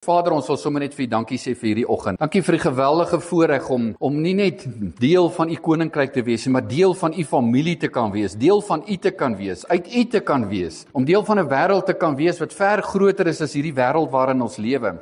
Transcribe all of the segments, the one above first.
Vader, ons wil sommer net vir U dankie sê vir hierdie oggend. Dankie vir die geweldige voorreg om nie net deel van U koninkryk te wees, maar deel van U familie te kan wees, deel van U te kan wees, uit U te kan wees, om deel van 'n wêreld te kan wees wat ver groter is as hierdie wêreld waarin ons lewe.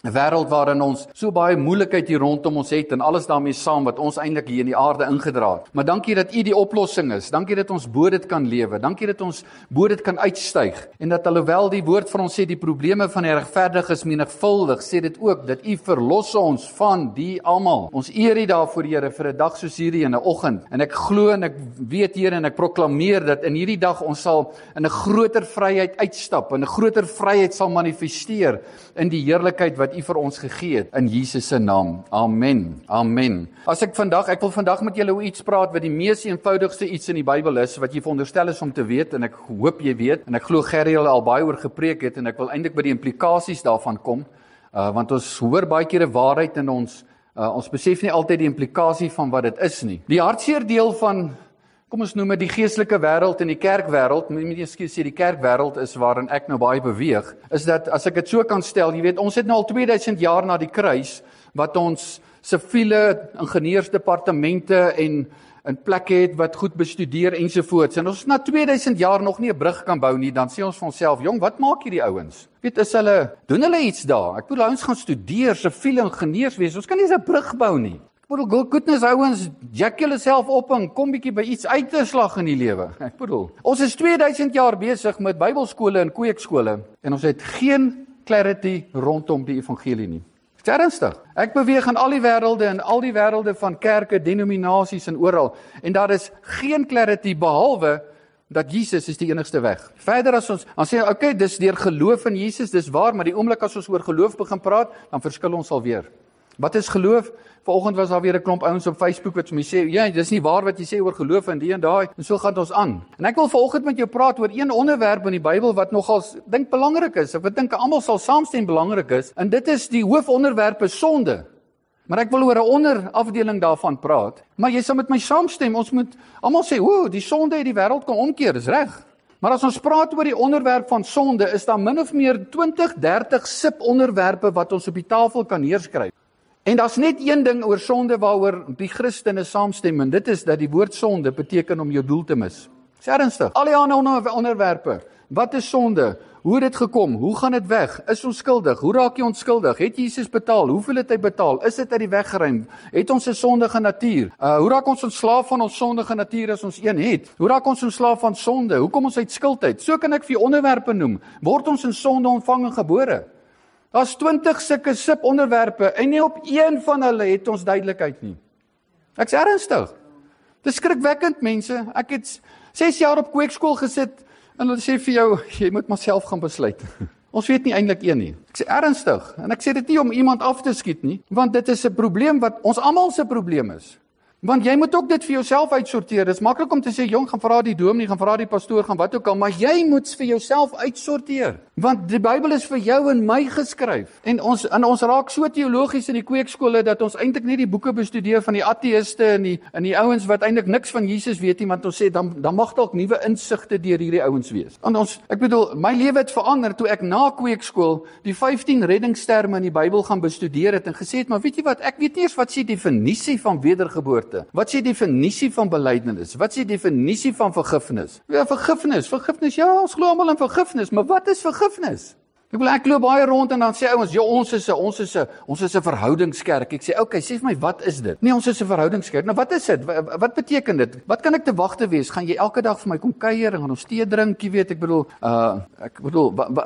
'n Wêreld waarin ons so baie moeilikheid hier rondom ons het en alles daarmee saam wat ons eintlik hier in die aarde ingedra het. Maar dankie dat U die oplossing is. Dankie dat ons bo dit kan lewe. Dankie dat ons bo dit kan uitstyg. En dat alhoewel die woord vir ons sê die probleme van die regverdiges menigvuldig, sê dit ook dat U verlos ons van die almal. Ons eer U daarvoor, Here, vir 'n dag soos hierdie in 'n oggend. En ek glo en ek weet, Here, en ek proklameer dat in hierdie dag ons sal in 'n groter vryheid uitstap, en 'n groter vryheid sal manifesteer in die heerlikheid wat U vir ons gegee het, in Jesus se naam. Amen. Amen. Ek wil vandag met julle oor iets praat wat die mees eenvoudigste iets in die Bybel is, wat jy veronderstel is om te weet, en ek hoop jy weet, en ek glo Gerry al baie oor gepreek het, en ek wil eintlik by die implikasies daarvan kom, want ons hoor baie keer 'n waarheid en ons besef nie altyd die implikasie van wat dit is nie. Die hartseer deel van, kom ons noem dit die geestelike wêreld en die kerkwêreld, moet nie sê die kerkwêreld is waarin ek nou baie beweeg, is dat, as ek dit so kan stel, jy weet, ons het nou al 2000 jaar na die kruis, wat ons siviele ingenieursdepartemente en plekke het wat goed bestudeer ensovoorts, en ons na 2000 jaar nog nie 'n brug kan bou nie, dan sê ons vir onsself, jong, wat maak hierdie ouens? Weet, doen hulle iets daar? Ek bedoel, ons gaan studeer, siviele ingenieurs wees, ons kan nie eens 'n brug bou nie. Goodness ouens, jack julle self op en kom bietjie by iets uit te slag in die lewe. Ek bedoel, ons is 2000 jaar besig met Bybelskole en kweekskole en ons het geen clarity rondom die evangelie nie. Dit is ernstig. Ek beweeg in al die wêrelde van kerke, denominasies en oral, en daar is geen clarity behalwe dat Jesus is die enigste weg. Verder as ons, dan sê okay, dis deur geloof in Jesus, dis waar, maar die oomblik as ons oor geloof begin praat, dan verskil ons alweer. Wat is geloof? Vanoggend was daar weer 'n klomp ouens op Facebook wat vir my sê, ja, dis nie waar wat jy sê oor geloof en die en daai, en so gaan ons aan. En ek wil vanoggend met jou praat oor een onderwerp in die Bybel wat nogals dink belangrik is, of ek dink almal sal saamstem belangrik is, en dit is die hoofonderwerp is sonde. Maar ek wil oor 'n onderafdeling daarvan praat, maar jy sal met my saamstem, ons moet almal sê, die sonde het die wêreld kom omkeer, dis reg. Maar as ons praat oor die onderwerp van sonde, is daar min of meer 20, 30 sub-onderwerpe wat ons op die tafel kan neerskryf. En daar's net een ding oor sonde waaroor die Christene saamstem, en dit is dat die woord sonde beteken om jou doel te mis. Dis ernstig. Al die ander onderwerpe. Wat is sonde? Hoe het dit gekom? Hoe gaan dit weg? Is ons skuldig? Hoe raak jy onskuldig? Het Jesus betaal? Hoeveel het hy betaal? Is dit uit die weg geruim? Het ons 'n sondige natuur? Hoe raak ons ontslaaf van ons sondige natuur as ons een het? Hoe raak ons ontslaaf van sonde? Hoe kom ons uit skuld uit? So kan ek vir onderwerpe noem. Word ons in sonde ontvang en gebore? Daar's 20 sulke sub-onderwerpe en nie op een van hulle het ons duidelikheid nie. Ek's ernstig. Dis skrikwekkend, mense. Ek het 6 jaar op kweekskool gesit en hulle sê vir jou, jy moet maar self gaan besluit. Ons weet nie eintlik een nie. Ek sê ernstig, en ek sê dit nie om iemand af te skiet nie, want dit is 'n probleem wat ons almal se probleem is. Want jy moet ook dit vir jouself uitsorteer. Dit is maklik om te sê, jong, gaan vra die dominee, gaan vra die pastoor, gaan wat ook al, maar jy moet vir jouself uitsorteer. Want die Bybel is vir jou en my geskryf. En ons raak so teologies in die kweekskole dat ons eintlik nie die boeke bestudeer van die ateïste en die ouens wat eintlik niks van Jesus weet nie, want ons sê dan mag dalk nuwe insigte deur hierdie ouens wees. En ek bedoel, my lewe het verander toe ek na kweekskool die 15 reddingsterme in die Bybel gaan bestudeer het en gesê het, maar weet jy wat, ek weet nie eens wat sê definisie van wedergeboorte. Wat sê definisie van belydenis? Wat sê definisie van vergifnis? Ja, vergifnis, ja, ons glo almal in vergifnis, maar wat is vergifnis? Ek loop baie rond en dan sê ouens, ja, ons is 'n verhoudingskerk. Ek sê, okay, sê vir my, wat is dit? Nee, ons is 'n verhoudingskerk. Nou, wat is dit? Wat beteken dit? Wat kan ek te wagte wees? Gaan jy elke dag vir my kom kuier en gaan ons tee drink, jy weet,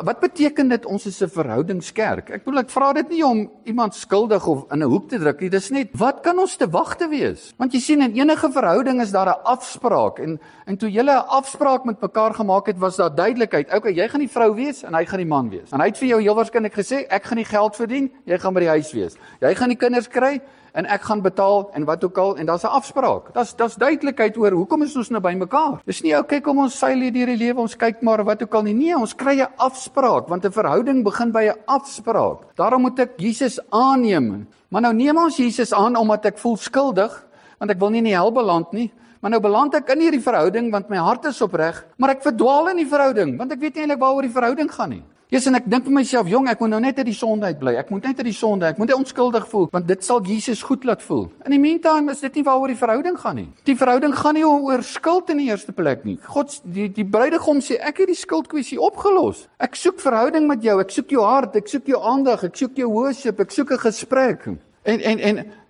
wat beteken dit ons is 'n verhoudingskerk? Ek vra dit nie om iemand skuldig of in 'n hoek te druk nie, dis net, wat kan ons te wagte wees? Want jy sien, in enige verhouding is daar 'n afspraak, en toe julle 'n afspraak met mekaar gemaak het, was daar duidelikheid, okay, jy gaan die vrou wees, en hy gaan die man wees. En hy het vir jou heel waarskynlik gesê, ek gaan die geld verdien, jy gaan by die huis wees. Jy gaan die kinders kry, en ek gaan betaal, en wat ook al, en daar's 'n afspraak. Daar's duidelikheid oor, hoekom is ons nou by mekaar? Dis nie, okay, kom ons seil hier deur die lewe, ons kyk maar wat ook al nie. Nee, ons kry 'n afspraak, want 'n verhouding begin by 'n afspraak. Daarom moet ek Jesus aanneem. Maar nou neem ons Jesus aan, omdat ek voel skuldig, want ek wil nie in die hel beland nie. Maar nou beland ek in hierdie verhouding, want my hart is opreg, maar ek verdwaal in die verhouding, want ek weet nie eintlik waaroor die verhouding gaan nie. En ek dink vir myself, jong, ek moet nou net uit die sonde uit bly. Ek moet net uit die sonde, ek moet net onskuldig voel, want dit sal Jesus goed laat voel. In die meantime is dit nie waaroor die verhouding gaan nie. Die verhouding gaan nie oor skuld in die eerste plek nie. Die bruidegom sê, ek het die skuldkwessie opgelos. Ek soek verhouding met jou, ek soek jou hart, ek soek jou aandag, ek soek jou worship, ek soek 'n gesprek.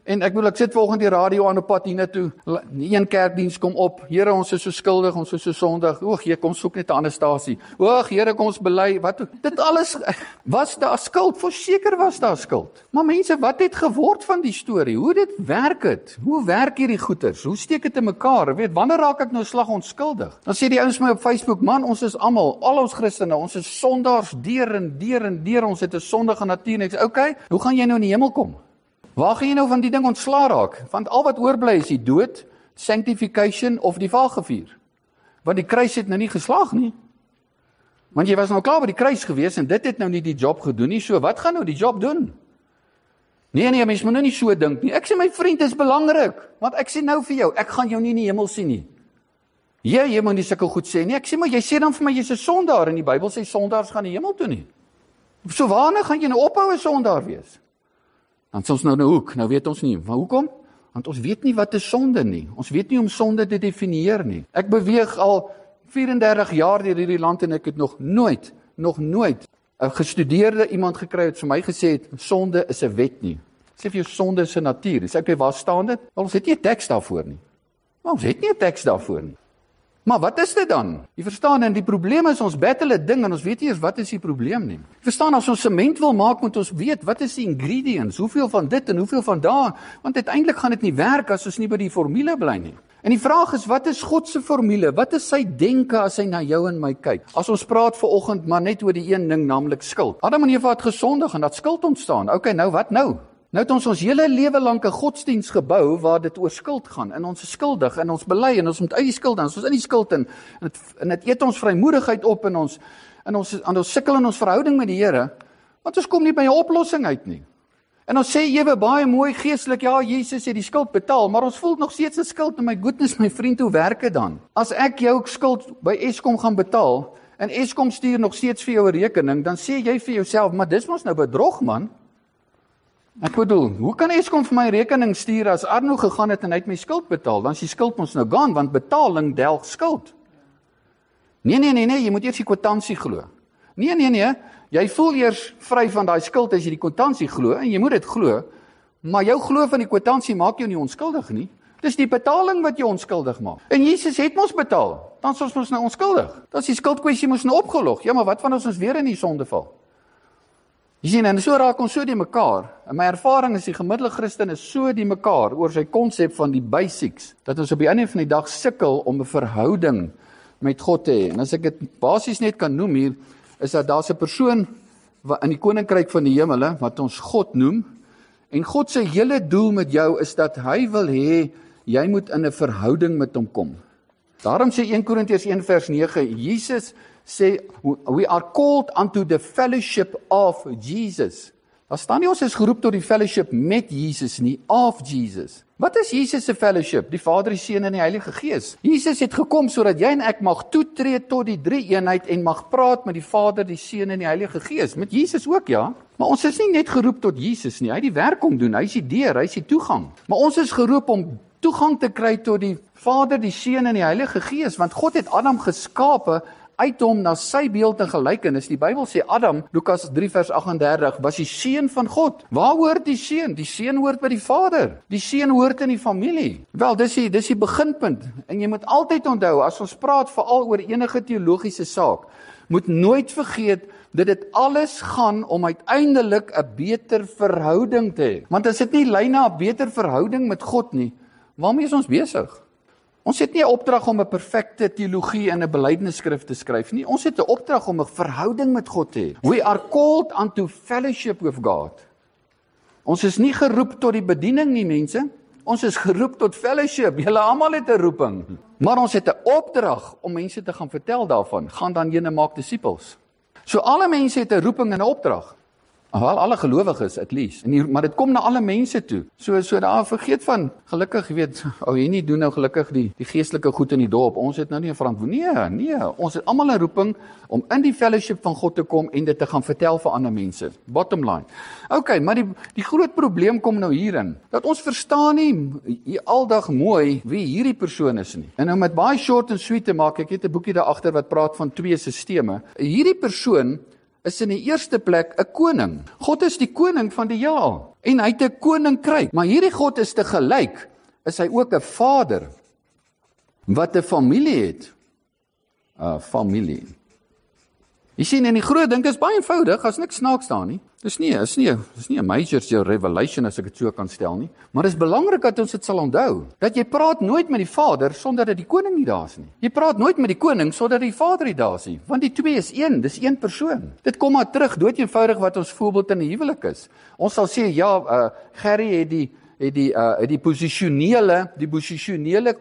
En ek bedoel, ek sit vanoggend die radio aan op pad hiernatoe. Een kerkdiens kom op. Here, ons is so skuldig, ons is so sondig. O, Here, kom soek net 'n ander stasie. O, Here, kom ons bely. Wat dit alles was daar skuld. Verseker was daar skuld. Maar mense, wat het geword van die storie? Hoe dit werk het? Hoe werk hierdie goeters? Hoe steek dit in mekaar? Weet, wanneer raak ek nou slag onskuldig? Dan sê die ouens my op Facebook, man, ons is almal, al ons Christene, ons is sondaars deur en deur. Ons het 'n sondige natuur. Ek sê, okay, hoe gaan jy nou in die hemel kom? Waar gaan jy nou van die ding ontslaa raak? Want al wat oorbly is die dood, sanctification of die vagevuur. Want die kruis het nou nie geslaag nie. Want jy was nou klaar by die kruis gewees en dit het nou nie die job gedoen nie. So wat gaan nou die job doen? Nee, mens moet nou nie so dink nie. Ek sê my vriend, is belangrik. Want ek sê nou vir jou, ek gaan jou nie in die hemel sien nie. Jy moet nie sulke goed sê nie. Ek sê maar, jy sê dan vir my, jy's 'n sondaar en die Bybel sê sondaars gaan die hemel toe nie. So waarna gaan jy nou ophou 'n sondaar wees? Dan soms nou 'n hoek, nou weet ons nie. Maar hoekom? Want ons weet nie wat is sonde nie. Ons weet nie om sonde te definieer nie. Ek beweeg al 34 jaar deur hierdie land en ek het nog nooit 'n gestudeerde iemand gekry wat vir my gesê het, sonde is 'n wet nie. Sê vir jou, sonde is 'n natuur. Sê ek, waar staan dit? Wel, ons het nie 'n teks daarvoor nie. Maar ons het nie 'n teks daarvoor nie. Maar wat is dit dan? Jy verstaan, en die probleem is ons battle 'n ding en ons weet nie eens wat is die probleem nie. Jy verstaan, as ons sement wil maak, moet ons weet wat is die ingredients, hoeveel van dit en hoeveel van daar, want uiteindelik gaan dit nie werk as ons nie by die formule bly nie. En die vraag is, wat is God se formule? Wat is sy denke as hy na jou en my kyk? As ons praat vanoggend maar net oor die een ding, naamlik skuld. Adam en Eva het gesondig en dat skuld ontstaan. Okay, nou wat nou? Nou het ons hele lewe lank 'n godsdiens gebou waar dit oor skuld gaan. En ons is skuldig en ons bely en ons moet uit die skuld en ons is in die skuld en dit eet ons vrymoedigheid op en ons sukkel in ons verhouding met die Here, want ons kom nie by 'n oplossing uit nie. En ons sê ewe baie mooi geestelik, ja, Jesus het die skuld betaal, maar ons voel nog steeds 'n skuld. En my goodness, my vriend, hoe werk dit dan? As ek jou skuld by Eskom gaan betaal en Eskom stuur nog steeds vir jou 'n rekening, dan sê jy vir jouself, maar dis mos nou bedrog, man. Ek bedoel, hoe kan Eskom vir my rekening stuur as Arno gegaan het en hy het my skuld betaal? Dan is die skuld ons nou gaan, want betaling delg skuld. Nee, jy moet eers die kwitansie glo. Nee, jy voel eers vry van daai skuld as jy die kwitansie glo, en jy moet dit glo, maar jou glo van die kwitansie maak jou nie onskuldig nie. Dis die betaling wat jou onskuldig maak. En Jesus het ons betaal, dan is ons nou onskuldig. Dan is die skuldkwessie mos nou opgelog. Ja, maar wat van ons weer in die sonde val? Jy sien, en so raak ons so die mekaar. En my ervaring is die gemiddelde Christen is so die mekaar oor sy konsep van die basics, dat ons op die einde van die dag sukkel om 'n verhouding met God te hê. En as ek dit basies net kan noem hier, is dat daar's 'n persoon in die koninkryk van die hemele wat ons God noem, en God se hele doel met jou is dat hy wil hê jy moet in 'n verhouding met hom kom. Daarom sê 1 Korintiërs 1 vers 9, Jesus sê, we are called unto the fellowship of Jesus. Daar staan nie ons is geroep tot die fellowship met Jesus nie, of Jesus. Wat is Jesus se fellowship? Die Vader, die Seun en die Heilige Gees. Jesus het gekom sodat jy en ek mag toetree tot die drie-eenheid en mag praat met die Vader, die Seun en die Heilige Gees. Met Jesus ook, ja. Maar ons is nie net geroep tot Jesus nie. Hy het die werk om doen, hy is die deur, hy is die toegang. Maar ons is geroep om toegang te kry tot die Vader, die Seun en die Heilige Gees, want God het Adam geskape uit hom na sy beeld en gelykenis. Die Bybel sê Adam, Lukas 3 vers 38, was die seun van God. Waar hoort die seun? Die seun hoort by die Vader. Die seun hoort in die familie. Wel, dis die beginpunt. En jy moet altyd onthou, as ons praat veral oor enige teologiese saak, moet nooit vergeet dat dit alles gaan om uiteindelik 'n beter verhouding te hê. Want as dit nie lei na 'n beter verhouding met God nie, waarmee is ons besig? Ons het nie 'n opdrag om 'n perfekte teologie in 'n belydenisskrif te skryf nie. Ons het 'n opdrag om 'n verhouding met God te hê. We are called unto fellowship with God. Ons is nie geroep tot die bediening nie, mense. Ons is geroep tot fellowship. Julle almal het 'n roeping. Maar ons het 'n opdrag om mense te gaan vertel daarvan. Gaan dan heen en maak disippels. So alle mense het 'n roeping en 'n opdrag. Wel, alle gelowiges, at least. Maar dit kom na alle mense toe. So daar vergeet van, gelukkig, jy weet, nie doen nou gelukkig die geestelike goed in die dorp. Ons het nou nie 'n verantwoordelikheid. Nee, ons het almal 'n roeping om in die fellowship van God te kom en dit te gaan vertel vir ander mense. Bottom line. Okay, maar die groot probleem kom nou hierin, dat ons verstaan nie aldag mooi wie hierdie persoon is nie. En nou met baie short en sweet te maak, ek het 'n boekie daar agter wat praat van 2 sisteme. Hierdie persoon is in die eerste plek 'n koning. God is die koning van die heelal. En hy het 'n koninkryk. Maar hierdie God is te gelyk, is hy ook 'n vader, wat 'n familie het. 'n Familie. Jy sien, en die groot ding is baie eenvoudig, as niks snaaks daar nie. Dis nie 'n major revelation as ek dit so kan stel nie. Maar dit is belangrik dat ons dit sal onthou, dat jy praat nooit met die Vader sonder dat die koning nie daar is nie. Jy praat nooit met die koning sonder dat die Vader nie daar is nie, want die twee is een, dis een persoon. Dit kom maar terug, dood eenvoudig wat ons voorbeeld in 'n huwelik is. Ons sal sê, Gerry het die posisionele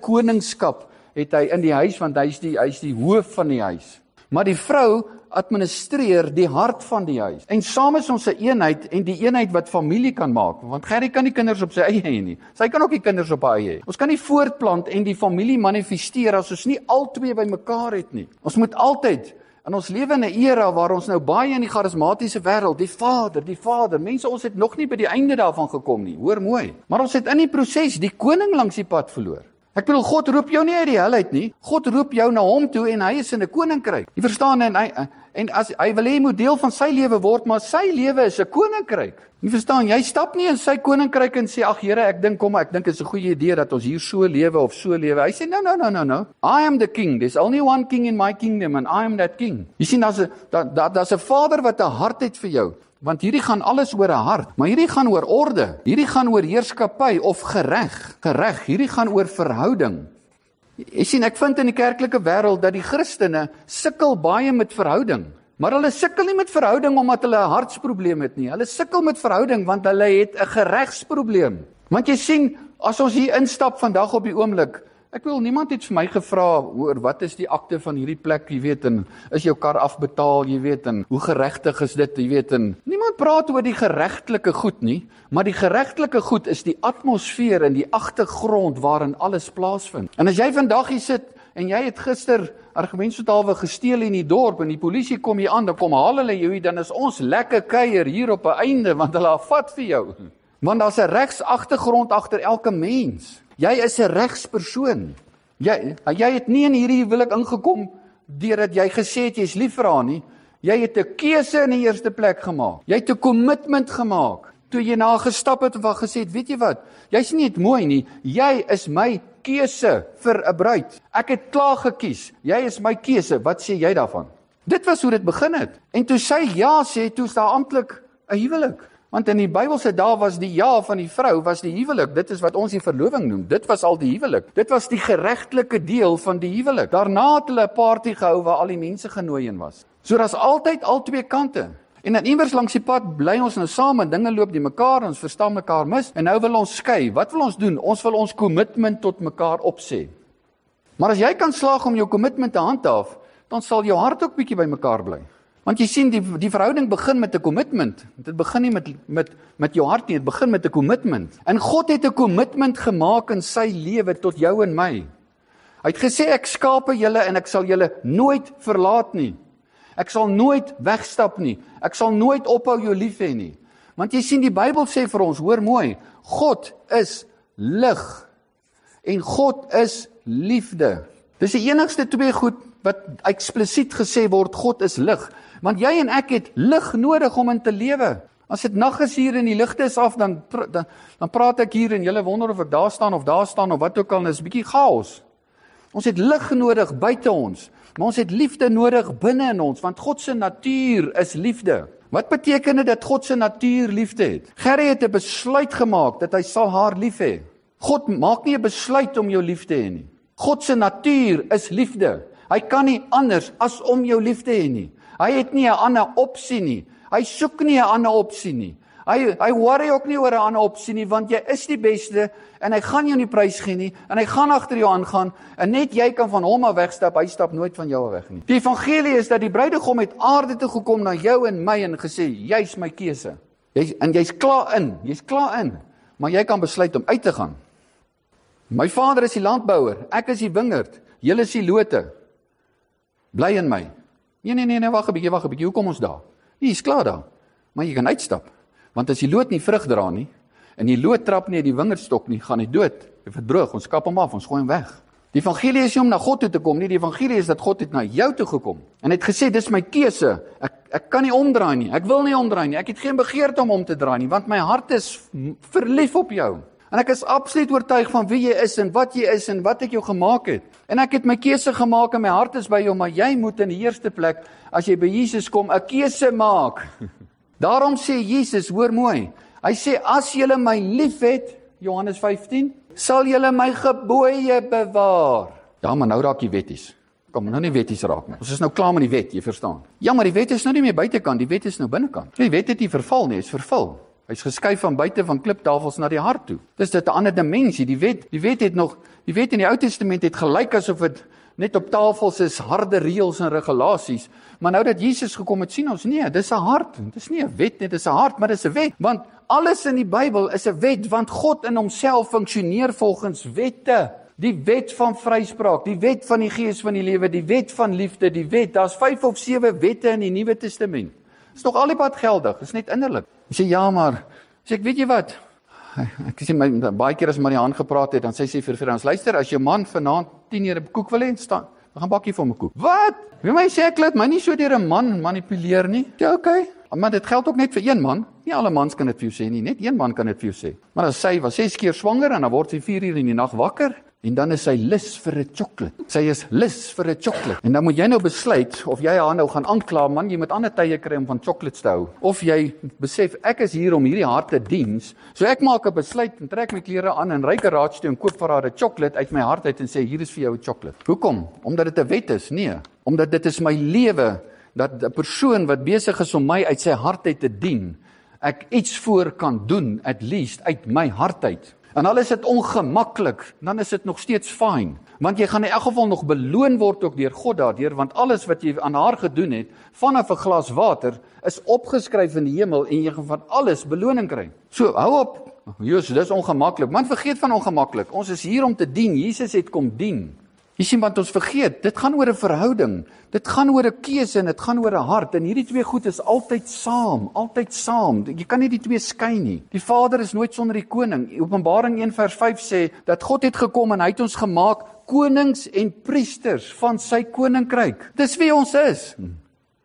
koningskap het hy in die huis, want hy is die hoof van die huis. Maar die vrou administreer die hart van die huis. En saam is ons 'n eenheid, en die eenheid wat familie kan maak, want Gerry kan nie kinders op sy eie hê nie. Sy kan ook nie kinders op haar eie hê. Ons kan nie voortplant en die familie manifesteer as ons nie albei by mekaar het nie. Ons moet altyd, en ons lewe in 'n era waar ons nou baie in die charismatiese wêreld, die Vader, mense, ons het nog nie by die einde daarvan gekom nie, hoor mooi. Maar ons het in die proses die koning langs die pad verloor. Ek bedoel, God roep jou nie uit die hel uit nie. God roep jou na hom toe en hy is in 'n koninkryk. Jy verstaan, en as hy wil hê jy moet deel van sy lewe word, maar sy lewe is 'n koninkryk. Jy verstaan, jy stap nie in sy koninkryk en sê, ag Here, ek dink dit is 'n goeie idee dat ons hier so lewe of so lewe. Hy sê, no. I am the king. There's only one king in my kingdom and I am that king. Jy sien, daar's 'n Vader wat 'n hart het vir jou. Want hierdie gaan alles oor 'n hart, maar hierdie gaan oor orde, hierdie gaan oor heerskappy of gereg, hierdie gaan oor verhouding. Jy sien, ek vind in die kerklike wêreld dat die Christene sukkel baie met verhouding, maar hulle sukkel nie met verhouding omdat hulle 'n hartsprobleem het nie, hulle sukkel met verhouding want hulle het 'n geregsprobleem. Want jy sien, as ons hier instap vandag op die oomblik, ek wil, niemand het vir my gevra oor wat is die akte van hierdie plek, jy weet, en is jou kar afbetaal, jy weet, en hoe geregtig is dit, jy weet, en niemand praat oor die geregtelike goed nie, maar die geregtelike goed is die atmosfeer en die agtergrond waarin alles plaasvind. En as jy vandag hier sit, en jy het gister argumentshalwe gesteel in die dorp, en die polisie kom hier aan, dan kom haal hulle jou, dan is ons lekker kuier hier op 'n einde, want hulle vat vir jou. Want daar's 'n regsagtergrond agter elke mens. Jy is 'n regspersoon. Jy het nie in hierdie huwelik ingekom deurdat jy gesê het jy's lief vir haar nie. Jy het 'n keuse in die eerste plek gemaak. Jy het 'n kommitment gemaak. Toe jy na gestap het en gesê het, weet jy wat? Jy's nie net mooi nie. Jy is my keuse vir 'n bruid. Ek het klaar gekies. Jy is my keuse. Wat sê jy daarvan? Dit was hoe dit begin het. En toe sy ja sê, toe is daar amptelik 'n huwelik. Want in die Bybelse dae was die ja van die vrou, was die huwelik. Dit is wat ons die verloving noem. Dit was al die huwelik. Dit was die geregtelike deel van die huwelik. Daarna het hulle 'n party gehou waar al die mense genooi in was. So daar's altyd al twee kante. En dan iewers langs die pad bly ons nou saam en dinge loop die mekaar, ons verstaan mekaar mis en nou wil ons skei. Wat wil ons doen? Ons wil ons kommitment tot mekaar opsê. Maar as jy kan slaag om jou kommitment te handhaaf, dan sal jou hart ook bietjie by mekaar bly. Want jy sien, die verhouding begin met 'n kommitment. Dit begin nie met jou hart nie, dit begin met 'n kommitment. En God het 'n kommitment gemaak in sy lewe tot jou en my. Hy het gesê, ek skape julle en ek sal julle nooit verlaat nie. Ek sal nooit wegstap nie. Ek sal nooit ophou jou lief hê nie. Want jy sien, die Bybel sê vir ons, hoor mooi, God is lig en God is liefde. Dis die enigste twee goed wat eksplisiet gesê word, God is lig. Want jy en ek het lig nodig om in te lewe. As dit nag is hier en die ligte is af, dan praat ek hier en julle wonder of ek daar staan of wat ook al, en is 'n bietjie chaos. Ons het lig nodig buite ons, maar ons het liefde nodig binne in ons, want God se natuur is liefde. Wat beteken dit dat God se natuur liefde het? Gerry het 'n besluit gemaak dat hy sal haar lief hê. God maak nie 'n besluit om jou lief te hê nie. God se natuur is liefde. Hy kan nie anders as om jou lief te hê nie. Hy het nie 'n ander opsie nie. Hy soek nie 'n ander opsie nie. Hy worry ook nie oor 'n ander opsie nie, want jy is die beste en hy gaan jou nie prys gee nie en hy gaan agter jou aangaan en net jy kan van hom af wegstap, hy stap nooit van jou af weg nie. Die evangelie is dat die bruidegom het aarde toe gekom na jou en my en gesê, jy's my keuse. En jy's klaar in, maar jy kan besluit om uit te gaan. My vader is die landbouer, ek is die wingerd, julle is die lote. Bly in my. Nee, wag 'n bietjie, hoe kom ons daar? Nee, jy's klaar daar, maar jy kan uitstap. Want as die loot nie vrug dra nie, en die loot trap nie in die wingerdstok nie, gaan hy dood. Hy verdroog, ons kap hom af, ons gooi hom weg. Die evangelie is nie om na God toe te kom nie, die evangelie is dat God het na jou toe gekom. En het gesê, dis my keuse, ek kan nie omdraai nie, ek wil nie omdraai nie, ek het geen begeerte om te draai nie, want my hart is verlief op jou. En ek is absoluut oortuig van wie jy is en wat ek jou gemaak het. En ek het my keuse gemaak en my hart is by jou, maar jy moet in die eerste plek, as jy by Jesus kom, 'n keuse maak. Daarom sê Jesus, hoor mooi, hy sê, as julle my lief het, Johannes 15, sal julle my gebooie bewaar. Ja, maar nou raak die wetties. Kom, nou nie wetties raak nie. Ons is nou klaar met die wet, jy verstaan. Ja, maar die wet is nou nie meer buitekant, die wet is nou binnekant. Die wet het nie verval nie, is vervul. Hy's geskuif van buite van kliptafels na die hart toe. Dis dit 'n ander dimensie. Die wet in die Ou Testament het gelyk asof dit net op tafels is, harde reëls en regulasies. Maar nou dat Jesus gekom het, sien ons, nee, dis 'n hart. Dis nie 'n wet nie, dis 'n hart, maar dis 'n wet. Want alles in die Bybel is 'n wet, want God in homself funksioneer volgens wette. Die wet van vryspraak, die wet van die gees van die lewe, die wet van liefde, die wet. Daar's 5 of 7 wette in die Nuwe Testament. Is nog al die pad geldig, is net innerlik. Jy sê, ja, maar, sê ek, weet jy wat? Ek sê, baie keer as Mariaan gepraat het, dan sê sy vir ons, luister, as jou man vanaand 10 jaar 'n koek wil hê, staan, dan gaan bakkie vir hom 'n koek. Wat? Wie my sê, ek laat my nie so deur 'n man manipuleer nie. Ja, okay. Maar dit geld ook net vir een man. Nie alle mans kan dit vir jou sê nie, net een man kan dit vir jou sê. Maar as sy was 6 keer swanger en dan word sy 4 uur in die nag wakker, en dan is sy lus vir 'n chocolate. Sy is lus vir 'n chocolate. En dan moet jy nou besluit of jy haar nou gaan aankla, man, jy moet ander tye kry om van chocolates te hou. Of jy besef, ek is hier om hierdie hart te diens. So ek maak 'n besluit en trek my klere aan en ry garage toe en koop vir haar 'n chocolate uit my hart uit en sê, hier is vir jou 'n chocolate. Hoekom? Omdat dit 'n wet is? Nee. Omdat dit is my lewe, dat 'n persoon wat besig is om my uit sy hart uit te dien, ek iets voor kan doen, at least uit my hart uit. En al is dit ongemaklik, dan is dit nog steeds fyn. Want jy gaan in elk geval nog beloon word ook deur God daardeur, want alles wat jy aan haar gedoen het, vanaf 'n glas water, is opgeskryf in die hemel en jy gaan van alles beloning kry. So, hou op. Jesus, dis ongemaklik. Man, vergeet van ongemaklik. Ons is hier om te dien. Jesus het kom dien. Jy sien, want ons vergeet, dit gaan oor 'n verhouding, dit gaan oor 'n keuse en dit gaan oor 'n hart, en hierdie twee goed is altyd saam, jy kan nie die twee skei nie. Die Vader is nooit sonder die koning. Openbaring 1 vers 5 sê, dat God het gekom en hy het ons gemaak konings en priesters van sy koninkryk. Dis wie ons is.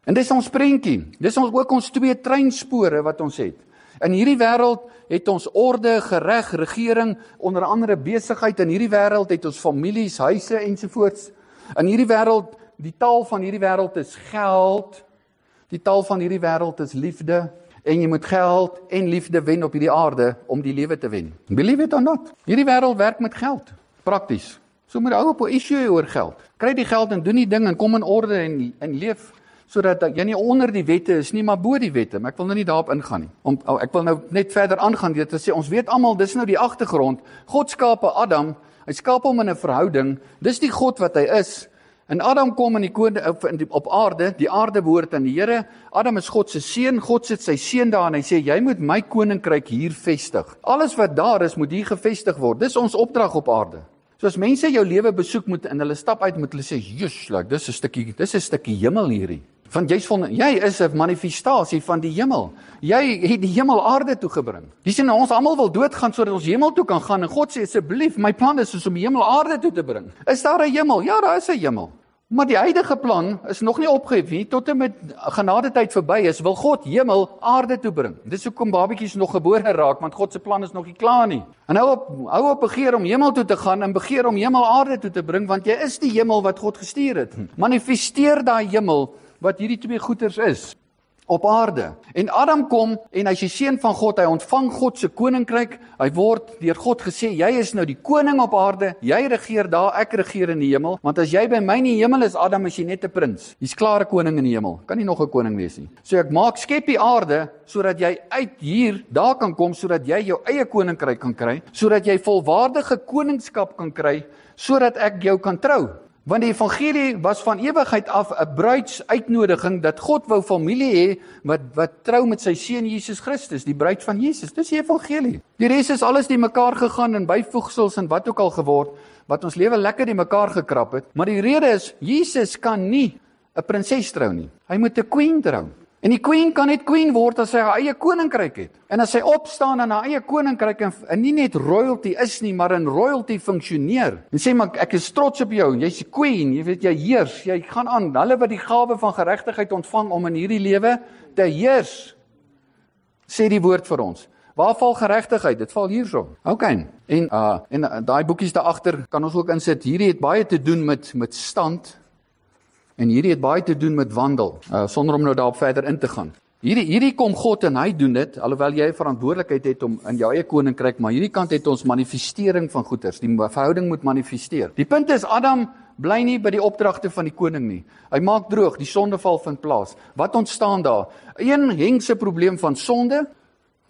En dis ons prentjie, dis ook ons 2 treinspore wat ons het. In hierdie wêreld het ons orde, gereg, regering, onder andere besigheid. In hierdie wêreld het ons families, huise ensovoorts. In hierdie wêreld, die taal van hierdie wêreld is geld. Die taal van hierdie wêreld is liefde. En jy moet geld en liefde wen op hierdie aarde om die lewe te wen. Believe it or not. Hierdie wêreld werk met geld. Prakties. So moet hou op 'n issue oor geld. Kry die geld en doen die ding en kom in orde en leef, sodat jy nie onder die wette is nie, maar bo die wette. Maar ek wil nou nie daarop ingaan nie. Ek wil nou net verder aangaan deur te sê, ons weet almal, dis nou die agtergrond. God skaap Adam, hy skaap hom in 'n verhouding. Dis die God wat hy is. En Adam kom op aarde, die aarde behoort aan die Here. Adam is God se seun, God sit sy seun daar en hy sê, jy moet my koninkryk hier vestig. Alles wat daar is, moet hier gevestig word. Dis ons opdrag op aarde. So as mense jou lewe besoek moet en hulle stap uit, moet hulle sê, "Josh, like, dis 'n stukkie hemel hierdie." Want jy is 'n manifestasie van die hemel. Jy het die hemel aarde toe gebring. Dis en ons almal wil doodgaan sodat ons hemel toe kan gaan en God sê asseblief, my plan is om die hemel aarde toe te bring. Is daar 'n hemel? Ja, daar is 'n hemel. Maar die huidige plan is nog nie opgehef nie. Tot en met genadetyd verby is, wil God hemel aarde toe bring. Dis hoekom babatjies nog gebore raak, want God se plan is nog nie klaar nie. En hou op begeer om hemel toe te gaan en begeer om hemel aarde toe te bring, want jy is die hemel wat God gestuur het. Manifesteer daai hemel wat hierdie twee goeters is op aarde. En Adam kom en hy's die seun van God, hy ontvang God se koninkryk, hy word deur God gesê, jy is nou die koning op aarde, jy regeer daar, ek regeer in die hemel, want as jy by my in die hemel is, Adam, is jy net 'n prins. Jy's klaar 'n koning in die hemel, kan nie nog 'n koning wees nie. So ek skep die aarde, sodat jy uit daar kan kom, sodat jy jou eie koninkryk kan kry, sodat jy volwaardige koningskap kan kry, sodat ek jou kan trou. Want die evangelie was van ewigheid af 'n bruidsuitnodiging dat God wou familie hê wat trou met sy seun Jesus Christus, die bruid van Jesus. Dis die evangelie. Die res is alles die mekaar gegaan en byvoegsels en wat ook al geword, wat ons lewe lekker die mekaar gekrap het. Maar die rede is, Jesus kan nie 'n prinses trou nie. Hy moet 'n queen trou. En die queen kan net queen word as sy haar eie koninkryk het. En as sy opstaan in haar eie koninkryk en nie net royalty is nie, maar in royalty funksioneer. En sê maar, ek is trots op jou, jy's die queen, jy weet, jy heers, jy gaan aan. Hulle wat die gawe van geregtigheid ontvang om in hierdie lewe te heers, sê die woord vir ons. Waar val geregtigheid? Dit val hierso. Okay. En daai boekies daar agter kan ons ook insit. Hierdie het baie te doen met stand. En hierdie het baie te doen met wandel, sonder om nou daarop verder in te gaan. Hierdie kom God en hy doen dit, alhoewel jy verantwoordelikheid het om in jou eie koninkryk, maar hierdie kant het ons manifestering van goeders. Die verhouding moet manifesteer. Die punt is, Adam bly nie by die opdragte van die koning nie. Hy maak droog, die sondeval vind plaas. Wat ontstaan daar? Een hengse probleem van sonde,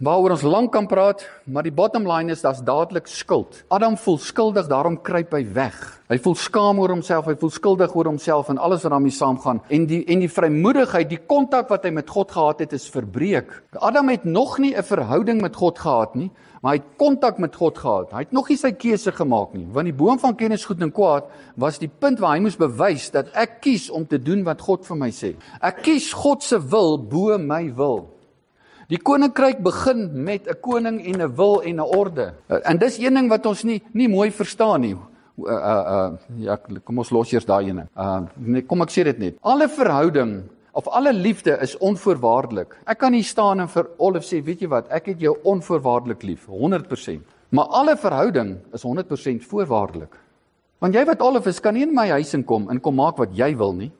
waaroor ons lank kan praat, maar die bottom line is, daar's dadelik skuld. Adam voel skuldig, daarom kruip hy weg. Hy voel skaam oor homself, hy voel skuldig oor homself en alles wat daarmee saamgaan. En die vrymoedigheid, die kontak wat hy met God gehad het, is verbreek. Adam het nog nie 'n verhouding met God gehad nie, maar hy het kontak met God gehad. Hy het nog nie sy keuse gemaak nie, want die boom van kennis goed en kwaad was die punt waar hy moes bewys dat ek kies om te doen wat God vir my sê. Ek kies God se wil bo my wil. Die koninkryk begin met 'n koning en 'n wil en 'n orde. En dis een ding wat ons nie mooi verstaan nie. Ja, kom ons los eers daai ene. Kom ek sê dit net. Alle verhouding of alle liefde is onvoorwaardelik. Ek kan nie staan en vir Olive sê, weet jy wat, ek het jou onvoorwaardelik lief, 100%. Maar alle verhouding is 100% voorwaardelik. Want jy wat Olive is, kan nie in my huis inkom en kom maak wat jy wil nie.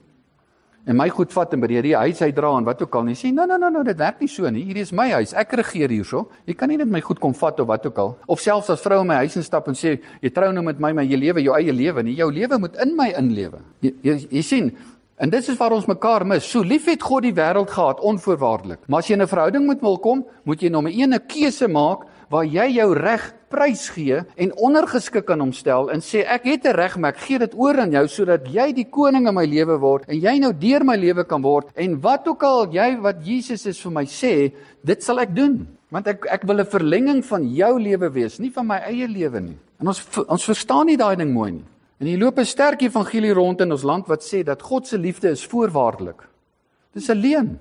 En my goed vat en by die huis hy dra en wat ook al nie. Sê, no, dit werk nie so nie. Hierdie is my huis. Ek regeer hierso. Jy kan nie net my goed kom vat of wat ook al. Of selfs as vrou in my huis instap en sê, jy trou nou met my, maar jy lewe jou eie lewe nie. Jou lewe moet in my inlewe. Jy sien, en dit is waar ons mekaar mis. So lief het God die wêreld gehad, onvoorwaardelik. Maar as jy in 'n verhouding moet wil kom, moet jy nommer 1 'n keuse maak waar jy jou reg prys gee en ondergeskik aan hom stel en sê ek het 'n reg, maar ek gee dit oor aan jou sodat jy die koning in my lewe word en jy nou deur my lewe kan word en wat ook al wat Jesus is vir my sê, dit sal ek doen. Want ek wil 'n verlenging van jou lewe wees, nie van my eie lewe nie. En ons verstaan nie daai ding mooi nie. En hier loop 'n sterk evangelie rond in ons land wat sê dat God se liefde is voorwaardelik. Dis 'n leuen.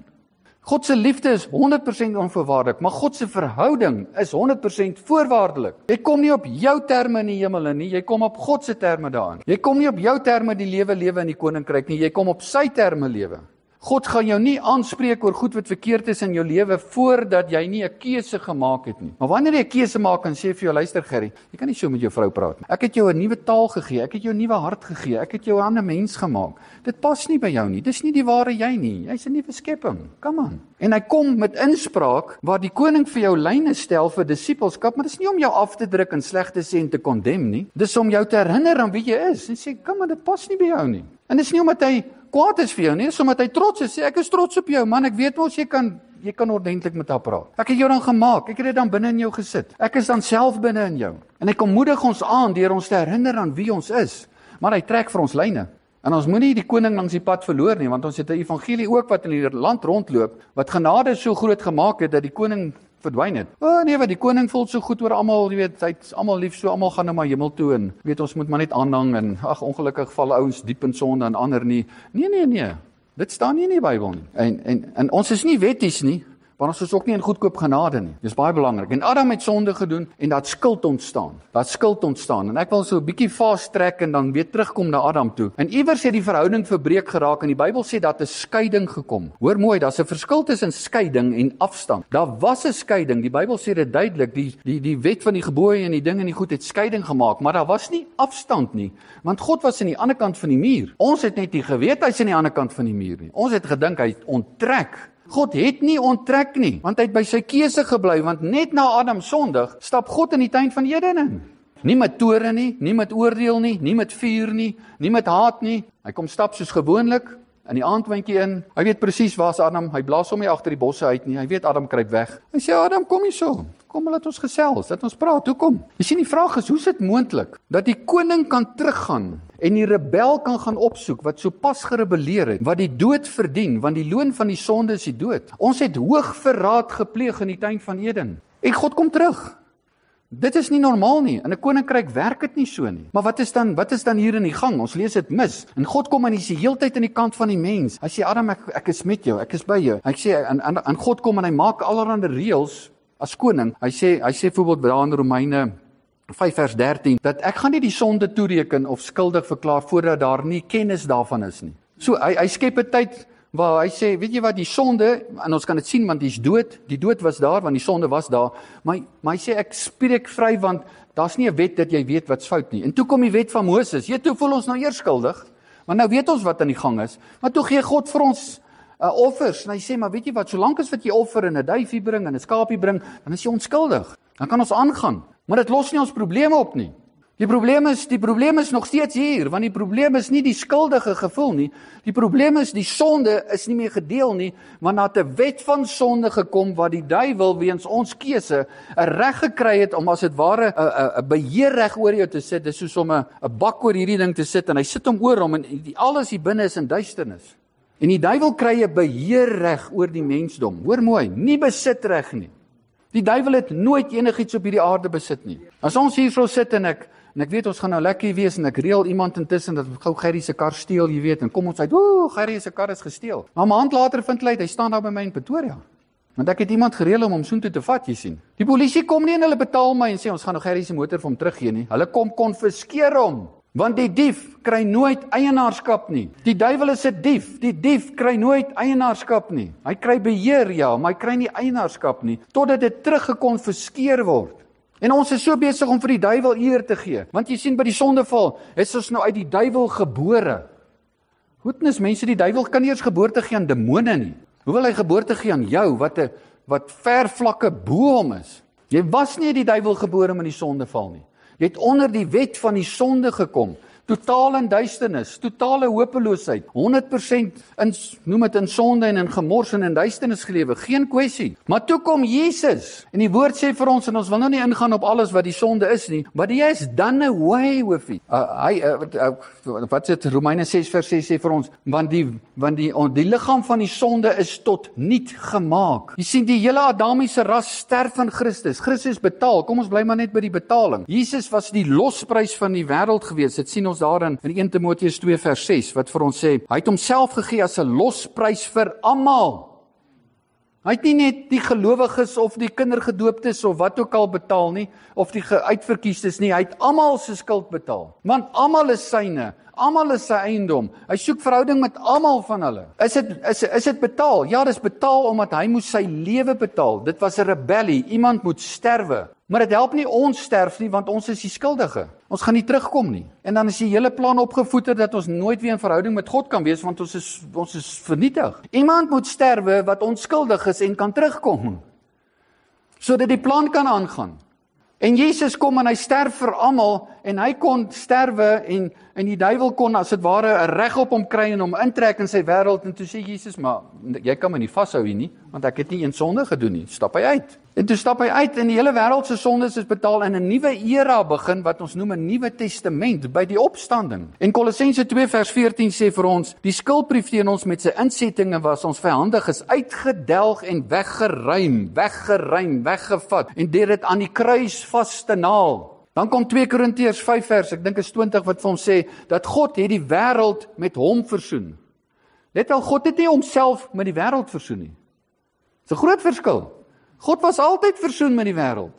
God se liefde is 100% onvoorwaardelik, maar God se verhouding is 100% voorwaardelik. Jy kom nie op jou terme in die hemel nie, jy kom op God se terme daarin. Jy kom nie op jou terme die lewe in die koninkryk nie, jy kom op sy terme lewe. God gaan jou nie aanspreek oor goed wat verkeerd is in jou lewe voordat jy nie 'n keuse gemaak het nie. Maar wanneer jy 'n keuse maak en sê vir jou, luister Gerry, jy kan nie so met jou vrou praat nie. Ek het jou 'n nuwe taal gegee, ek het jou 'n nuwe hart gegee, ek het jou 'n ander mens gemaak. Dit pas nie by jou nie, dis nie die ware jy nie. Jy's 'n nuwe skepping. Come on. En hy kom met inspraak waar die koning vir jou lyne stel vir disippelskap, maar dis nie om jou af te druk en sleg te sê en te condemn nie. Dis om jou te herinner aan wie jy is en sê, kom maar, dit pas nie by jou nie. En dis nie omdat hy kwaad is vir jou nie, dis omdat hy trots is. Sê, ek is trots op jou, man, ek weet mos jy kan ordentlik met haar praat. Ek het jou dan gemaak, ek het dit dan binne in jou gesit. Ek is dan self binne in jou. En hy kom moedig ons aan deur ons te herinner aan wie ons is. Maar hy trek vir ons lyne. En ons moenie die koning langs die pad verloor nie, want ons het 'n evangelie ook wat in die land rondloop, wat genade so groot gemaak het dat die koning verdwyn het. Nee, wat die koning voel so goed oor almal, jy weet, hy's almal lief, so almal gaan nou maar hemel toe en weet ons moet maar net aanhang en ag ongelukkig val ouens diep in sonde en ander nie. Nee. Dit staan nie in die Bybel nie. En ons is nie wetties nie, want ons is ook nie in goedkoop genade nie. Dis baie belangrik. En Adam het sonde gedoen en dat skuld ontstaan. En ek wil so 'n bietjie fast trek en dan weer terugkom na Adam toe. En iewers het die verhouding verbreek geraak en die Bybel sê dat 'n skeiding gekom. Hoor mooi, daar's 'n verskil tussen skeiding en afstand. Daar was 'n skeiding. Die Bybel sê dit duidelik. Die wet van die gebooie en die ding en die goed het skeiding gemaak, maar daar was nie afstand nie, want God was aan die ander kant van die muur. Ons het net nie geweet hy's aan die ander kant van die muur nie. Ons het gedink hy onttrek. God het nie onttrek nie, want hy het by sy keuse gebly, want net na Adam sondig, stap God in die tuin van Eden in. Nie met toorn nie met oordeel nie met vuur nie met haat nie. Hy kom stap soos gewoonlik in die aandwindjie in. Hy weet presies waar's Adam, hy blaas hom nie agter die bosse uit nie. Hy weet Adam kruip weg. Hy sê Adam, kom hier so. Kom laat ons gesels, laat ons praat, hoekom? Jy sien, die vraag is, hoe is dit moontlik dat die koning kan teruggaan en die rebel kan gaan opsoek wat so pas gerebelleer het, wat die dood verdien, want die loon van die sonde is die dood. Ons het hoogverraad gepleeg in die tuin van Eden. En God kom terug. Dit is nie normaal nie. In 'n koninkryk werk dit nie so nie. Maar wat is dan hier in die gang? Ons lees dit mis. En God kom en hy sê heeltyd aan die kant van die mens. Hy sê Adam, ek is met jou, ek is by jou. Hy sê en God kom en hy maak allerlei reëls as koning. Hy sê byvoorbeeld daar in Romeine 5 vers 13 dat ek gaan nie die sonde toereken of skuldig verklaar voordat daar nie kennis daarvan is nie. So hy skep 'n tyd waar hy sê, weet jy wat, die sonde, en ons kan dit sien want die dood was daar, want die sonde was daar, maar hy sê, ek spreek vry, want daar's nie 'n wet dat jy weet wat's fout nie. En toe kom die wet van Moses, toe voel ons nou eers skuldig, want nou weet ons wat aan die gang is, maar toe gee God vir ons offers, en hy sê, maar weet jy wat, solank as wat jy offer en 'n duifie bring, en 'n skaapie bring, dan is jy onskuldig, dan kan ons aangaan, maar dit los nie ons probleme op nie. Die probleem is nog steeds hier, want die probleem is nie die skuldige gevoel nie, die probleem is die sonde is nie meer gedeel nie, want daar het 'n wet van sonde gekom, waar die duiwel weens ons keuse 'n reg gekry het, om as dit ware 'n beheerreg oor jou te sit, dis soos om 'n bak oor hierdie ding te sit, en hy sit hom oor hom, en alles hier binne is in duisternis. En die duiwel kry 'n beheerreg oor die mensdom, hoor mooi, nie besitreg nie. Die duiwel het nooit enigiets op hierdie aarde besit nie. As ons hier sou sit en ek weet ons gaan nou lekker wees en ek reël iemand intussen dat gou Gerrie se kar steel, jy weet, en kom ons uit, Gerrie se kar is gesteel. Maar 'n maand later vind hy staan daar by my in Pretoria. Want ek het iemand gereël om hom soontoe te vat, jy sien. Die polisie kom nie en hulle betaal my en sê ons gaan nou Gerrie se motor vir hom teruggee nie. Hulle kom konfiskeer hom. Want die dief kry nooit eienaarskap nie. Die duiwel is 'n dief. Die dief kry nooit eienaarskap nie. Hy kry beheer, ja, maar hy kry nie eienaarskap nie, totdat dit teruggekonfiskeer word. En ons is so besig om vir die duiwel eer te gee. Want jy sien, by die sondeval is ons nou uit die duiwel gebore. Goednis, mense, die duiwel kan nie eers geboorte gee aan demone nie. Hoe wil hy geboorte gee aan jou, wat ver vlakke bo hom is? Jy was nie uit die duiwel gebore met die sondeval nie. Jy het onder die wet van die sonde gekom, totaal in duisternis, totale hopeloosheid, 100% noem dit in sonde en in gemors en in duisternis gelewe, geen kwessie. Maar toe kom Jesus, en die woord sê vir ons, en ons wil nou nie ingaan op alles wat die sonde is nie, but he has done away with it. Wat sê Romeine 6 vers 6 sê vir ons, want die liggaam van die sonde is tot niet gemaak. Jy sien, die hele Adamiese ras sterf in Christus. Christus betaal, kom ons bly maar net by die betaling. Jesus was die losprys van die wêreld gewees. Dit sien ons daarin in 1 Timoteus 2 vers 6, wat vir ons sê, hy het homself gegee as 'n losprys vir almal. Hy het nie net die gelowiges of die kindergedooptes of wat ook al betaal nie, of die uitverkiestes nie, hy het almal se skuld betaal. Want almal is syne, almal is sy eiendom. Hy soek verhouding met almal van hulle. Is dit betaal? Ja, dis betaal omdat hy moes sy lewe betaal. Dit was 'n rebellie, iemand moet sterwe. Maar dit help nie ons sterf nie, want ons is die skuldige. Ons gaan nie terugkom nie. En dan is die hele plan opgevoeder dat ons nooit weer in verhouding met God kan wees, want ons is vernietig. Iemand moet sterwe wat onskuldig is en kan terugkom, sodat die plan kan aangaan. En Jesus kom en hy sterf vir almal, en hy kon sterwe, en die duiwel kon as dit ware 'n reg op hom kry en hom intrek in sy wêreld, en toe sê Jesus, maar jy kan my nie vashou hier nie, want ek het nie een sonde gedoen nie. Stap hy uit. En toe stap hy uit, en die hele wêreld se sondes is betaal, en 'n nuwe era begin, wat ons noem 'n Nuwe Testament, by die opstanding. En Kolossense 2 vers 14 sê vir ons, die skuldbrief teen ons met sy insettinge was ons vyandig is uitgedelg en weggeruim, weggevat, en deur dit aan die kruis vas te naal. Dan kom 2 Korintiërs 5 vers, ek dink is 20, wat vir ons sê, dat God het die wêreld met hom versoen. Let wel, God het nie homself met die wêreld versoen nie. Dis 'n groot verskil. God was altyd versoen met die wêreld.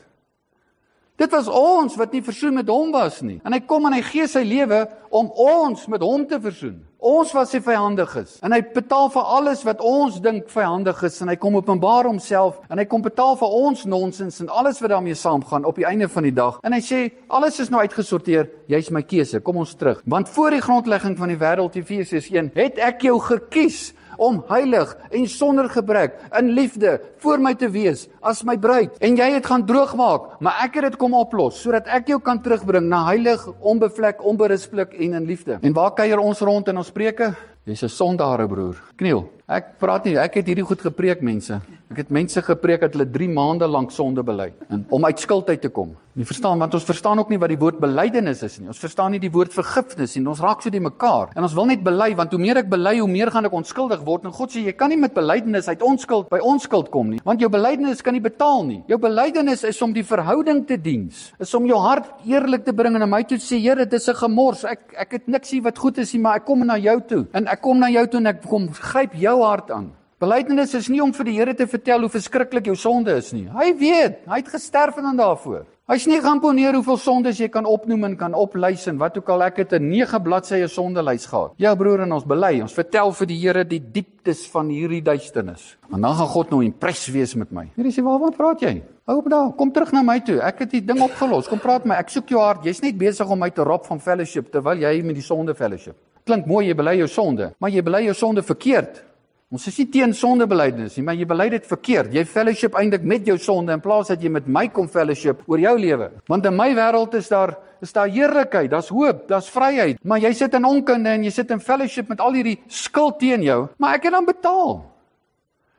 Dit was ons wat nie versoen met hom was nie. En hy kom en hy gee sy lewe om ons met hom te versoen. Ons was sy vyandiges. En hy betaal vir alles wat ons dink vyandig is. En hy kom openbaar homself. En hy kom betaal vir ons nonsens en alles wat daarmee saamgaan op die einde van die dag. En hy sê, alles is nou uitgesorteer. Jy's my keuse. Kom ons terug. Want voor die grondlegging van die wêreld, Efesiërs 1, het ek jou gekies om heilig en sonder gebrek in liefde voor my te wees as my bruid. En jy het gaan droog maak, maar ek het dit kom oplos, sodat ek jou kan terugbring na heilig, onbevlek, onberispelik en in liefde. En waar kuier ons rond in ons preke? Jy's 'n sondaar, broer. Kniel. Ek praat nie, ek het hierdie goed gepreek, mense. Ek het mense gepreek dat hulle 3 maande lank sonde bely en om uit skuld uit te kom. Nie verstaan, want ons verstaan ook nie wat die woord belydenis is nie. Ons verstaan nie die woord vergifnis nie. Ons raak so die mekaar. En ons wil net bely, want hoe meer ek bely, hoe meer gaan ek onskuldig word. En God sê, jy kan nie met belydenis uit onskuld by onskuld kom nie, want jou belydenis kan nie betaal nie. Jou belydenis is om die verhouding te diens. Is om jou hart eerlik te bring en aan my toe te sê, Here, dit is 'n gemors. Ek het niks hier wat goed is nie, maar ek kom na jou toe. En ek kom na jou toe en ek kom gryp jou hart aan. Belydenis is nie om vir die Here te vertel hoe verskriklik jou sonde is nie. Hy weet, hy het gesterf en dan daarvoor. Hy's nie gaan poneer hoeveel sondes jy kan opnoem en kan oplys en wat ook al. Ek het 'n 9 bladsye sondelys gehad. Ja broer, en ons bely, ons vertel vir die Here die dieptes van hierdie duisternis. En dan gaan God nou impres wees met my. Here sê, waarvan praat jy? Hou op daar, kom terug na my toe. Ek het die ding opgelos. Kom praat met my. Ek soek jou hart. Jy's net besig om my te rob van fellowship terwyl jy met die sonde fellowship. Klink mooi, jy bely jou sonde, maar jy bely jou sonde verkeerd. Ons is nie teen sondebelydenis nie, maar jy bely dit verkeerd. Jy fellowship eintlik met jou sonde in plaas dat jy met my kom fellowship oor jou lewe. Want in my wêreld is daar heerlikheid, daar's hoop, daar's vryheid. Maar jy sit in onkunde en jy sit in fellowship met al hierdie skuld teen jou, maar ek het dan betaal.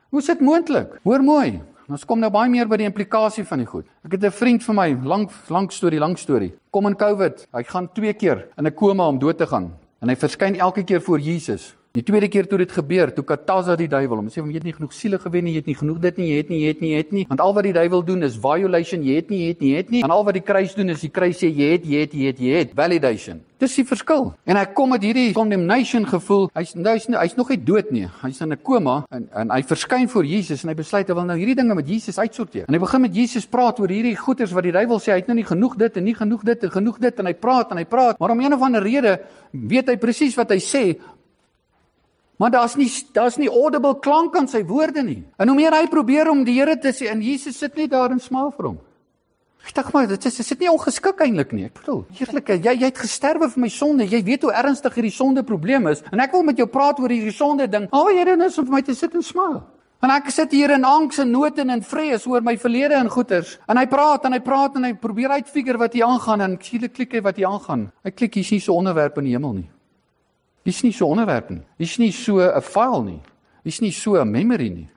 Hoe is dit moontlik? Hoor mooi. Ons kom nou baie meer by die implikasie van die goed. Ek het 'n vriend van my, lang storie. Kom in COVID. Hy gaan 2 keer in 'n koma om dood te gaan. En hy verskyn elke keer voor Jesus. Die tweede keer toe dit gebeur, toe Katasa die duiwel hom sê, jy het nie genoeg siele gewen nie, jy het nie genoeg dit nie, jy het nie. Want al wat die duiwel doen is violation, jy het nie. En al wat die kruis doen is die kruis sê jy het. Validation. Dis die verskil. En hy kom met hierdie condemnation gevoel. Hy's nog nie dood nie. Hy's in 'n koma en hy verskyn voor Jesus en hy besluit hy wil nou hierdie dinge met Jesus uitsorteer. En hy begin met Jesus praat oor hierdie goeters wat die duiwel sê, hy het nou nie genoeg dit en nie genoeg dit en genoeg dit en hy praat, maar om een of ander rede weet hy presies wat hy sê. Maar daar's nie audible klank aan sy woorde nie. En hoe meer hy probeer om die Here te sê, en Jesus sit net daar en smaal vir hom. Ek dink maar, dit is nie ongeskik eintlik nie. Ek bedoel, heerlike, jy het gesterwe vir my sonde. Jy weet hoe ernstig hierdie sonde probleem is. En ek wil met jou praat oor hierdie sonde ding. Al wat jy doen is om vir my te sit en smaal. En ek sit hier in angs en nood en in vrees oor my verlede en goeters. En hy praat en hy probeer uitfigure wat hier aangaan en skielik klik hy wat hier aangaan. Hy klik hier's nie so onderwerp in die hemel nie. Dis nie so onderwerp nie. Dis nie so 'n file nie. Dis nie so 'n memory nie.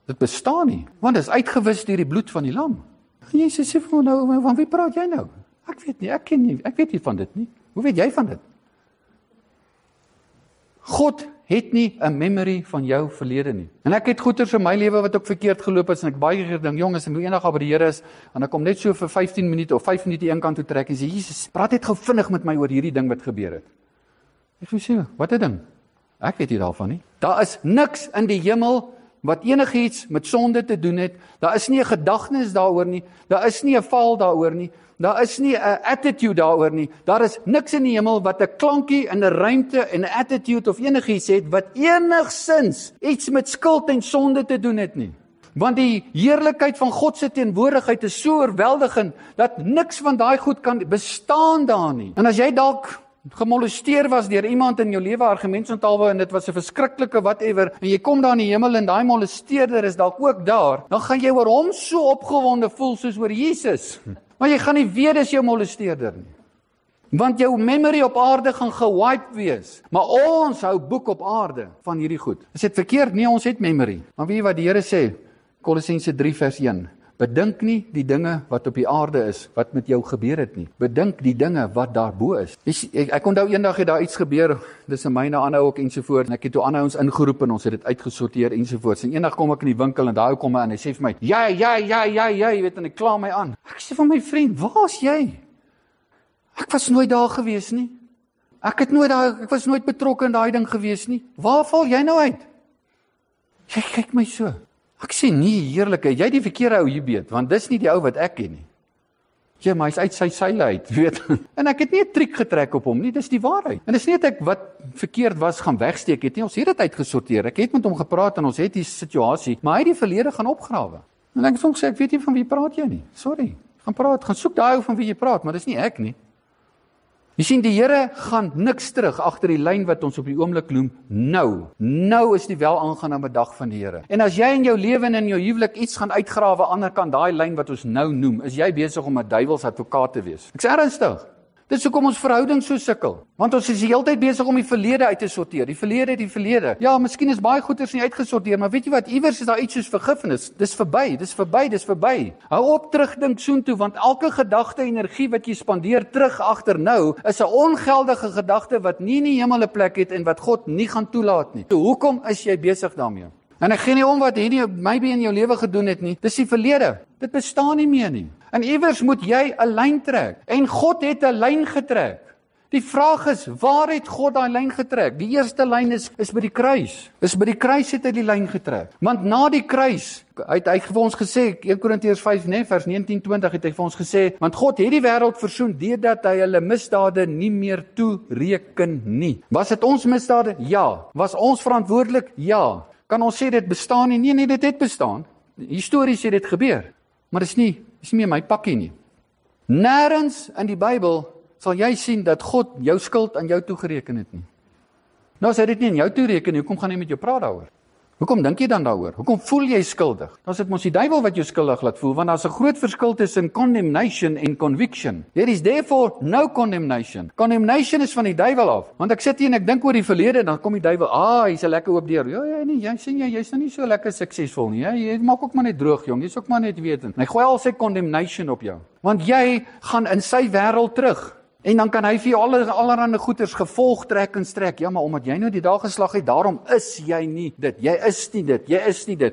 Dit bestaan nie, want dit is uitgewis deur die bloed van die lam. En Jesus sê vir nou, van wie praat jy nou? Ek weet nie, ek weet nie van dit nie. Hoe weet jy van dit? God het nie 'n memory van jou verlede nie. En ek het goeters in my lewe wat ook verkeerd geloop het en ek baie keer dink, jongens, en hoe eendag by die Here is en ek kom net so vir 15 minute of 5 minute een kant toe trek en sê, Jesus, praat net gou vinnig met my oor hierdie ding wat gebeur het. Ek sê, wat 'n ding? Ek weet nie daarvan nie. Daar is niks in die hemel wat enigiets met sonde te doen het. Daar is nie 'n gedagtenis daaroor nie. Daar is nie 'n val daaroor nie. Daar is nie 'n attitude daaroor nie. Daar is niks in die hemel wat 'n klankie en 'n ruimte en 'n attitude of enigiets het wat enigsins iets met skuld en sonde te doen het nie. Want die heerlikheid van God se teenwoordigheid is so oorweldigend dat niks van daai goed kan bestaan daar nie. En as jy dalk gemolesteer was deur iemand in jou lewe, argumentsontalwe, en dit was 'n verskriklike whatever, en jy kom daar in die hemel en daai molesteerder is dalk ook daar, dan gaan jy oor hom so opgewonde voel soos oor Jesus. Maar jy gaan nie weet dis jou molesteerder nie. Want jou memory op aarde gaan gewipe wees. Maar ons hou boek op aarde van hierdie goed. Is dit verkeerd? Nee, ons het memory. Maar weet jy wat die Here sê? Kolossense 3 vers 1. Bedink nie die dinge wat op die aarde is, wat met jou gebeur het nie. Bedink die dinge wat daarbo is. Ek onthou eendag het daar iets gebeur, dis in myne aanhou ook ensovoorts, en ek het toe aanhou ons ingeroep en ons het dit uitgesorteer ensovoorts. En eendag kom ek in die winkel en daar kom hy en hy sê vir my, jy weet, en hy kla my aan. Ek sê vir my vriend, waar is jy? Ek was nooit daar gewees nie. Ek was nooit betrokke in daai ding gewees nie. Waar val jy nou uit? Jy kyk my so. Ek sê nie, heerlike, jy die verkeerde ou hier weet, want dis nie die ou wat ek ken nie. Ja, maar hy's uit sy seile uit, weet. En ek het nie 'n triek getrek op hom nie, dis die waarheid. En dis nie dat ek wat verkeerd was gaan wegsteek het nie, ons het dit uitgesorteer. Ek het met hom gepraat en ons het die situasie, maar hy het die verlede gaan opgrawe. En ek het hom gesê, ek weet nie van wie praat jy nie. Sorry, gaan soek daai ou van wie jy praat, maar dis nie ek nie. Jy sien, die Here gaan niks terug agter die lyn wat ons op die oomblik noem nou. Nou is die wel aangename dag van die Here. En as jy in jou lewe en in jou huwelik iets gaan uitgrawe aan die ander kant daai lyn wat ons nou noem, is jy besig om 'n duiwels advokaat te wees. Ek's ernstig. Dis hoekom ons verhouding so sukkel. Want ons is die hele tyd besig om die verlede uit te sorteer. Die verlede. Ja, miskien is baie goeders nie uitgesorteer, maar weet jy wat? Iewers is daar iets soos vergifnis. Dis verby. Hou op terugdink soontoe, want elke gedagte energie wat jy spandeer terug agter nou, is 'n ongeldige gedagte wat nie in die hemel 'n plek het en wat God nie gaan toelaat nie. So hoekom is jy besig daarmee? En ek gee nie om wat hierdie maybe in jou lewe gedoen het nie. Dis die verlede. Dit bestaan nie meer nie. En iewers moet jy 'n lyn trek. En God het 'n lyn getrek. Die vraag is, waar het God daai lyn getrek? Die eerste lyn is by die kruis. Is by die kruis het hy die lyn getrek. Want na die kruis, hy vir ons gesê, 1 Korintiërs 5, vers 19-20 het hy vir ons gesê, want God het die wêreld versoen deurdat hy hulle misdade nie meer toereken nie. Was dit ons misdade? Ja. Was ons verantwoordelik? Ja. Kan ons sê dit bestaan nie? Nee, dit het bestaan. Histories het dit gebeur. Maar dis nie meer my pakkie nie. Nêrens in die Bybel sal jy sien dat God jou skuld aan jou toegereken het nie. Nou as hy dit nie aan jou toereken nie, hoekom gaan hy met jou praat daaroor? Hoekom dink jy dan daaroor? Hoekom voel jy skuldig? Dan is dit mos die duiwel wat jou skuldig laat voel, want daar's 'n groot verskil tussen condemnation en conviction. There is therefore no condemnation. Condemnation is van die duiwel af. Want ek sit hier en ek dink oor die verlede, dan kom die duiwel, hy's 'n lekker oop deur. Ja, nee, jy sien jy's nou nie so lekker suksesvol nie. Jy maak ook maar net droog, jong. Jy's ook maar net wetend. Hy gooi al sy condemnation op jou. Want jy gaan in sy wêreld terug. En dan kan hy vir jou allerhande goeders gevolgtrekkings. Ja, maar omdat jy nou die dag geslag het, daarom is jy nie dit. Jy is nie dit.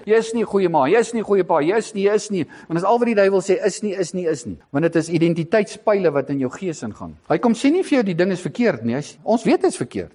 Jy is nie 'n goeie ma, jy is nie 'n goeie pa, jy is nie. Want dis al wat die duiwel sê, is nie. Want dit is identiteitspyle wat in jou gees ingaan. Hy kom sê nie vir jou die ding is verkeerd nie. Ons weet dit is verkeerd.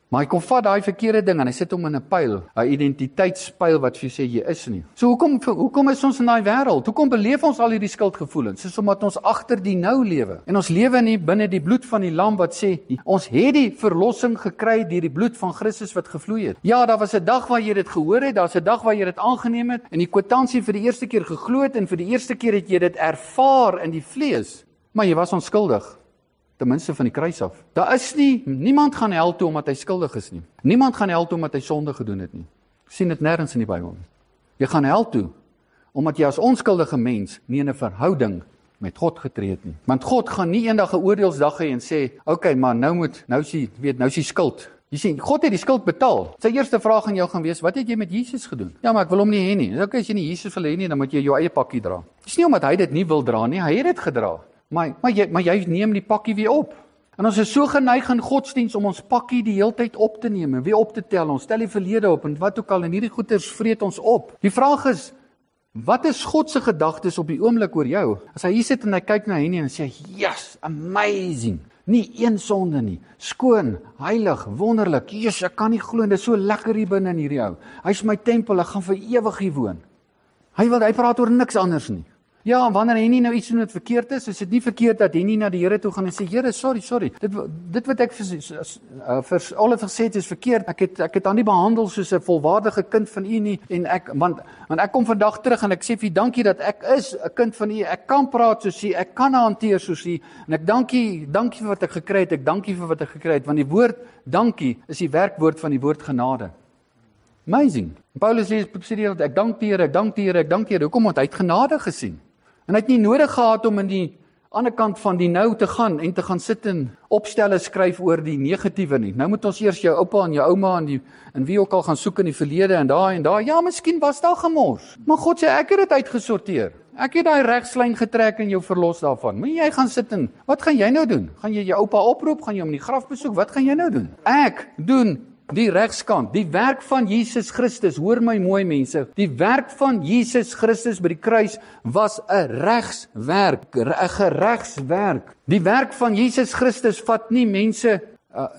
Maar hy kom vat daai verkeerde ding en hy sit hom in 'n pyl, 'n identiteitspyl wat vir jou sê jy is nie. So hoekom is ons in daai wêreld? Hoekom beleef ons al hierdie skuldgevoelens? Dis omdat ons agter die nou lewe. En ons lewe nie binne die bloed van die lam wat sê ons het die verlossing gekry deur die bloed van Christus wat gevloei het. Ja, daar was 'n dag waar jy dit gehoor het, daar's 'n dag waar jy dit aangeneem het en die kwitansie vir die eerste keer geglo het en vir die eerste keer het jy dit ervaar in die vlees. Maar jy was onskuldig. Ten minste van die kruis af. Daar is niemand gaan hel toe omdat hy skuldig is nie. Niemand gaan hel toe omdat hy sonde gedoen het nie. Sien dit nêrens in die Bybel nie. Jy gaan hel toe omdat jy as onskuldige mens nie in 'n verhouding met God getree het nie. Want God gaan nie eendag 'n oordeelsdag hê en sê, "Oké, maar nou is die skuld." Jy sien, God het die skuld betaal. Sy eerste vraag aan jou gaan wees, "Wat het jy met Jesus gedoen?" "Ja, maar ek wil hom nie hê nie." "Okay, as jy nie Jesus wil hê nie, dan moet jy jou eie pakkie dra." Dis nie omdat hy dit nie wil dra nie, hy het dit gedra. Maar jy neem die pakkie weer op. En ons is so geneig in godsdiens om ons pakkie die hele tyd op te neem en weer op te tel. Ons tel die verlede op en wat ook al en hierdie goeters vreet ons op. Die vraag is, wat is God se gedagtes op die oomblik oor jou? As hy hier sit en hy kyk na Henny en sê, "Yes, amazing. Nie een sonde nie. Skoon, heilig, wonderlik. Jesus, ek kan nie glo, dit is so lekker hier binne in hierdie ou. Hy's my tempel, ek gaan vir ewig hier woon." Hy praat oor niks anders nie. Ja, en wanneer Henny nou iets doen wat verkeerd is dit nie verkeerd dat Henny na die Here toe gaan en sê, "Here, sorry. Dit wat ek vir Oliver gesê het is verkeerd. Ek het haar nie behandel soos 'n volwaardige kind van U nie en want ek kom vandag terug en ek sê vir U dankie dat ek is 'n kind van U. Ek kan praat soos U, ek kan hanteer soos U en ek dankie vir wat ek gekry het. Ek dankie vir wat ek gekry het want die woord dankie is die werkwoord van die woord genade." Amazing. Paulus sê ek dank die Here. Hoekom? Want hy het genade gesien. En hy het nie nodig gehad om in die ander kant van die nou te gaan en te gaan sit en opstelle skryf oor die negatiewe nie. Nou moet ons eers jou oupa en jou ouma en wie ook al gaan soek in die verlede en daar. Ja, miskien was daar gemors. Maar God sê, ek het dit uitgesorteer. Ek het daai regslyn getrek en jou verlos daarvan. Maar jy gaan sit en, wat gaan jy nou doen? Gaan jy jou oupa oproep? Gaan jy hom in die graf besoek? Wat gaan jy nou doen? Ek doen die regskant, die werk van Jesus Christus, hoor my mooi mense, die werk van Jesus Christus by die kruis was 'n regswerk, 'n geregswerk. Die werk van Jesus Christus vat nie mense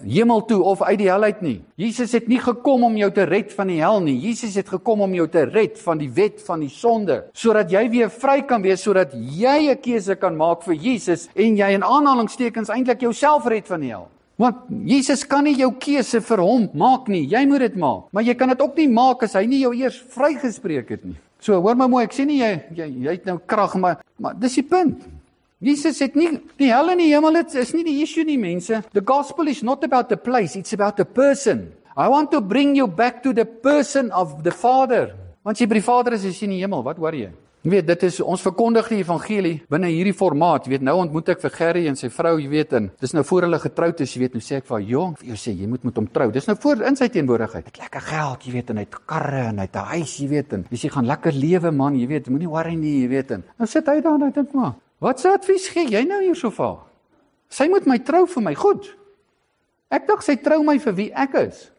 hemel toe of uit die hel uit nie. Jesus het nie gekom om jou te red van die hel nie. Jesus het gekom om jou te red van die wet van die sonde, sodat jy weer vry kan wees, sodat jy 'n keuse kan maak vir Jesus en jy in aanhalingstekens eintlik jouself red van die hel. Want Jesus kan nie jou keuse vir hom maak nie, jy moet dit maak. Maar jy kan dit ook nie maak as hy nie jou eers vrygespreek het nie. So, hoor my mooi, ek sê nie jy het nou krag, maar dis die punt. Jesus het nie, die hel en die hemel is nie die issue nie, mense. The gospel is not about the place, it's about the person. I want to bring you back to the person of the Father. Want jy by die Vader is jy in die hemel, wat hoor jy? Jy weet, dit is, ons verkondig die evangelie binne hierdie formaat. Jy weet, nou ontmoet ek vir Gerry en sy vrou, jy weet, en dis nou voor hulle getroud is, jy weet, nou sê ek vir jong, vir jou sê, jy moet met hom trou. Dis nou voor in sy teenwoordigheid. Hy het lekker geld, jy weet, en hy het karre, en hy het 'n huis, jy weet, en dis jy gaan lekker lewe, man, jy weet, moenie worry nie, jy weet, en nou sit hy daar en hy dink maar, wat se advies gee jy nou hier so vir? Sy moet my trou vir my, goed. Ek dink sy trou my vir wie ek is.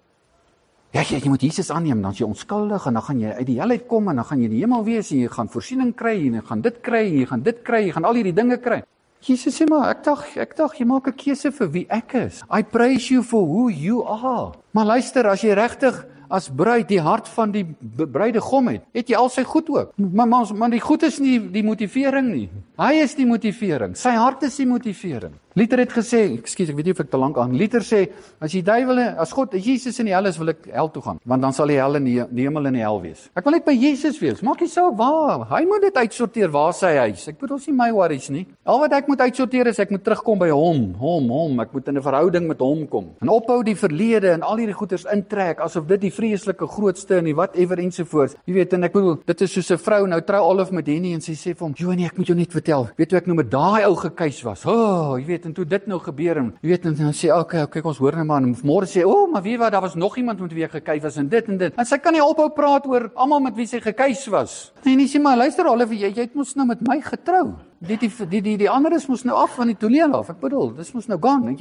Ja, jy moet Jesus aanneem, dan is jy onskuldig, en dan gaan jy uit die hel uitkom, en dan gaan jy in die hemel wees, en jy gaan voorsiening kry, en jy gaan dit kry, en jy gaan dit kry, jy gaan al hierdie dinge kry. Jesus sê maar, ek dink, jy maak 'n keuse vir wie ek is. I praise you for who you are. Maar luister, as jy regtig as bruid die hart van die bruidegom het jy al sy goed ook. Maar die goed is nie die motivering nie. Hy is die motivering. Sy hart is die motivering. Luther het gesê, ek weet nie of ek te lank aan. Luther sê, as Jesus in die hel is, wil ek hel toe gaan, want dan sal die hel en die hemel in die hel wees. Ek wil net by Jesus wees. Maak nie saak waar. Hy moet dit uitsorteer waar sy huis. Ek bedoel nie my worries nie. Al wat ek moet uitsorteer is ek moet terugkom by hom. Ek moet in 'n verhouding met hom kom. En ophou die verlede en al hierdie goeders intrek asof dit die vreeslike grootste en die whatever ensovoorts. Jy weet, en ek bedoel, dit is soos 'n vrou nou trou Olaf met Henny en sy sê vir hom, "Joanie, ek moet jou net vertel. Weet jy ek nou met daai ou gekeis was. Jy weet, en toe dit nou gebeur en jy weet, en dan sê okay, ons hoor net maar en môre sê, maar weet wat, daar was nog iemand met wie ek gekeis was en dit. En sy kan nie ophou praat oor almal met wie sy gekeis was. Nee, sê maar, luister Olaf, jy het mos nou met my getrou. Die ander is mos nou af van die toneel af. Ek bedoel, dis mos nou gone.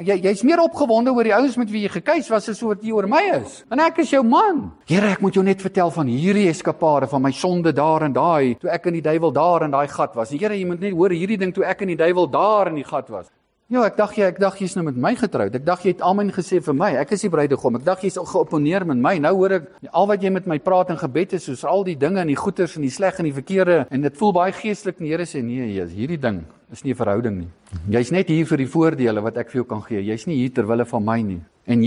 Jy's meer opgewonde oor die ouens met wie jy gekeis was as wat jy oor my is. En ek is jou man. Here, ek moet jou net vertel van hierdie eskapade van my sonde daar en daai, toe ek in die duiwel daar in daai gat was. Here, jy moet net hoor hierdie ding toe ek in die duiwel daar in die gat was. Ja, ek dink jy's nou met my getroud. Ek dink jy het amen gesê vir my. Ek is die bruidegom. Ek dink jy's geopponeer met my. Nou hoor ek al wat jy met my praat in gebed is soos al die dinge en die goeters en die sleg en die verkeerde en dit voel baie geestelik. Die Here sê nee, hierdie ding is nie 'n verhouding nie. Jy's net hier vir die voordele wat ek vir jou kan gee. Jy's nie hier ter wille van my nie. En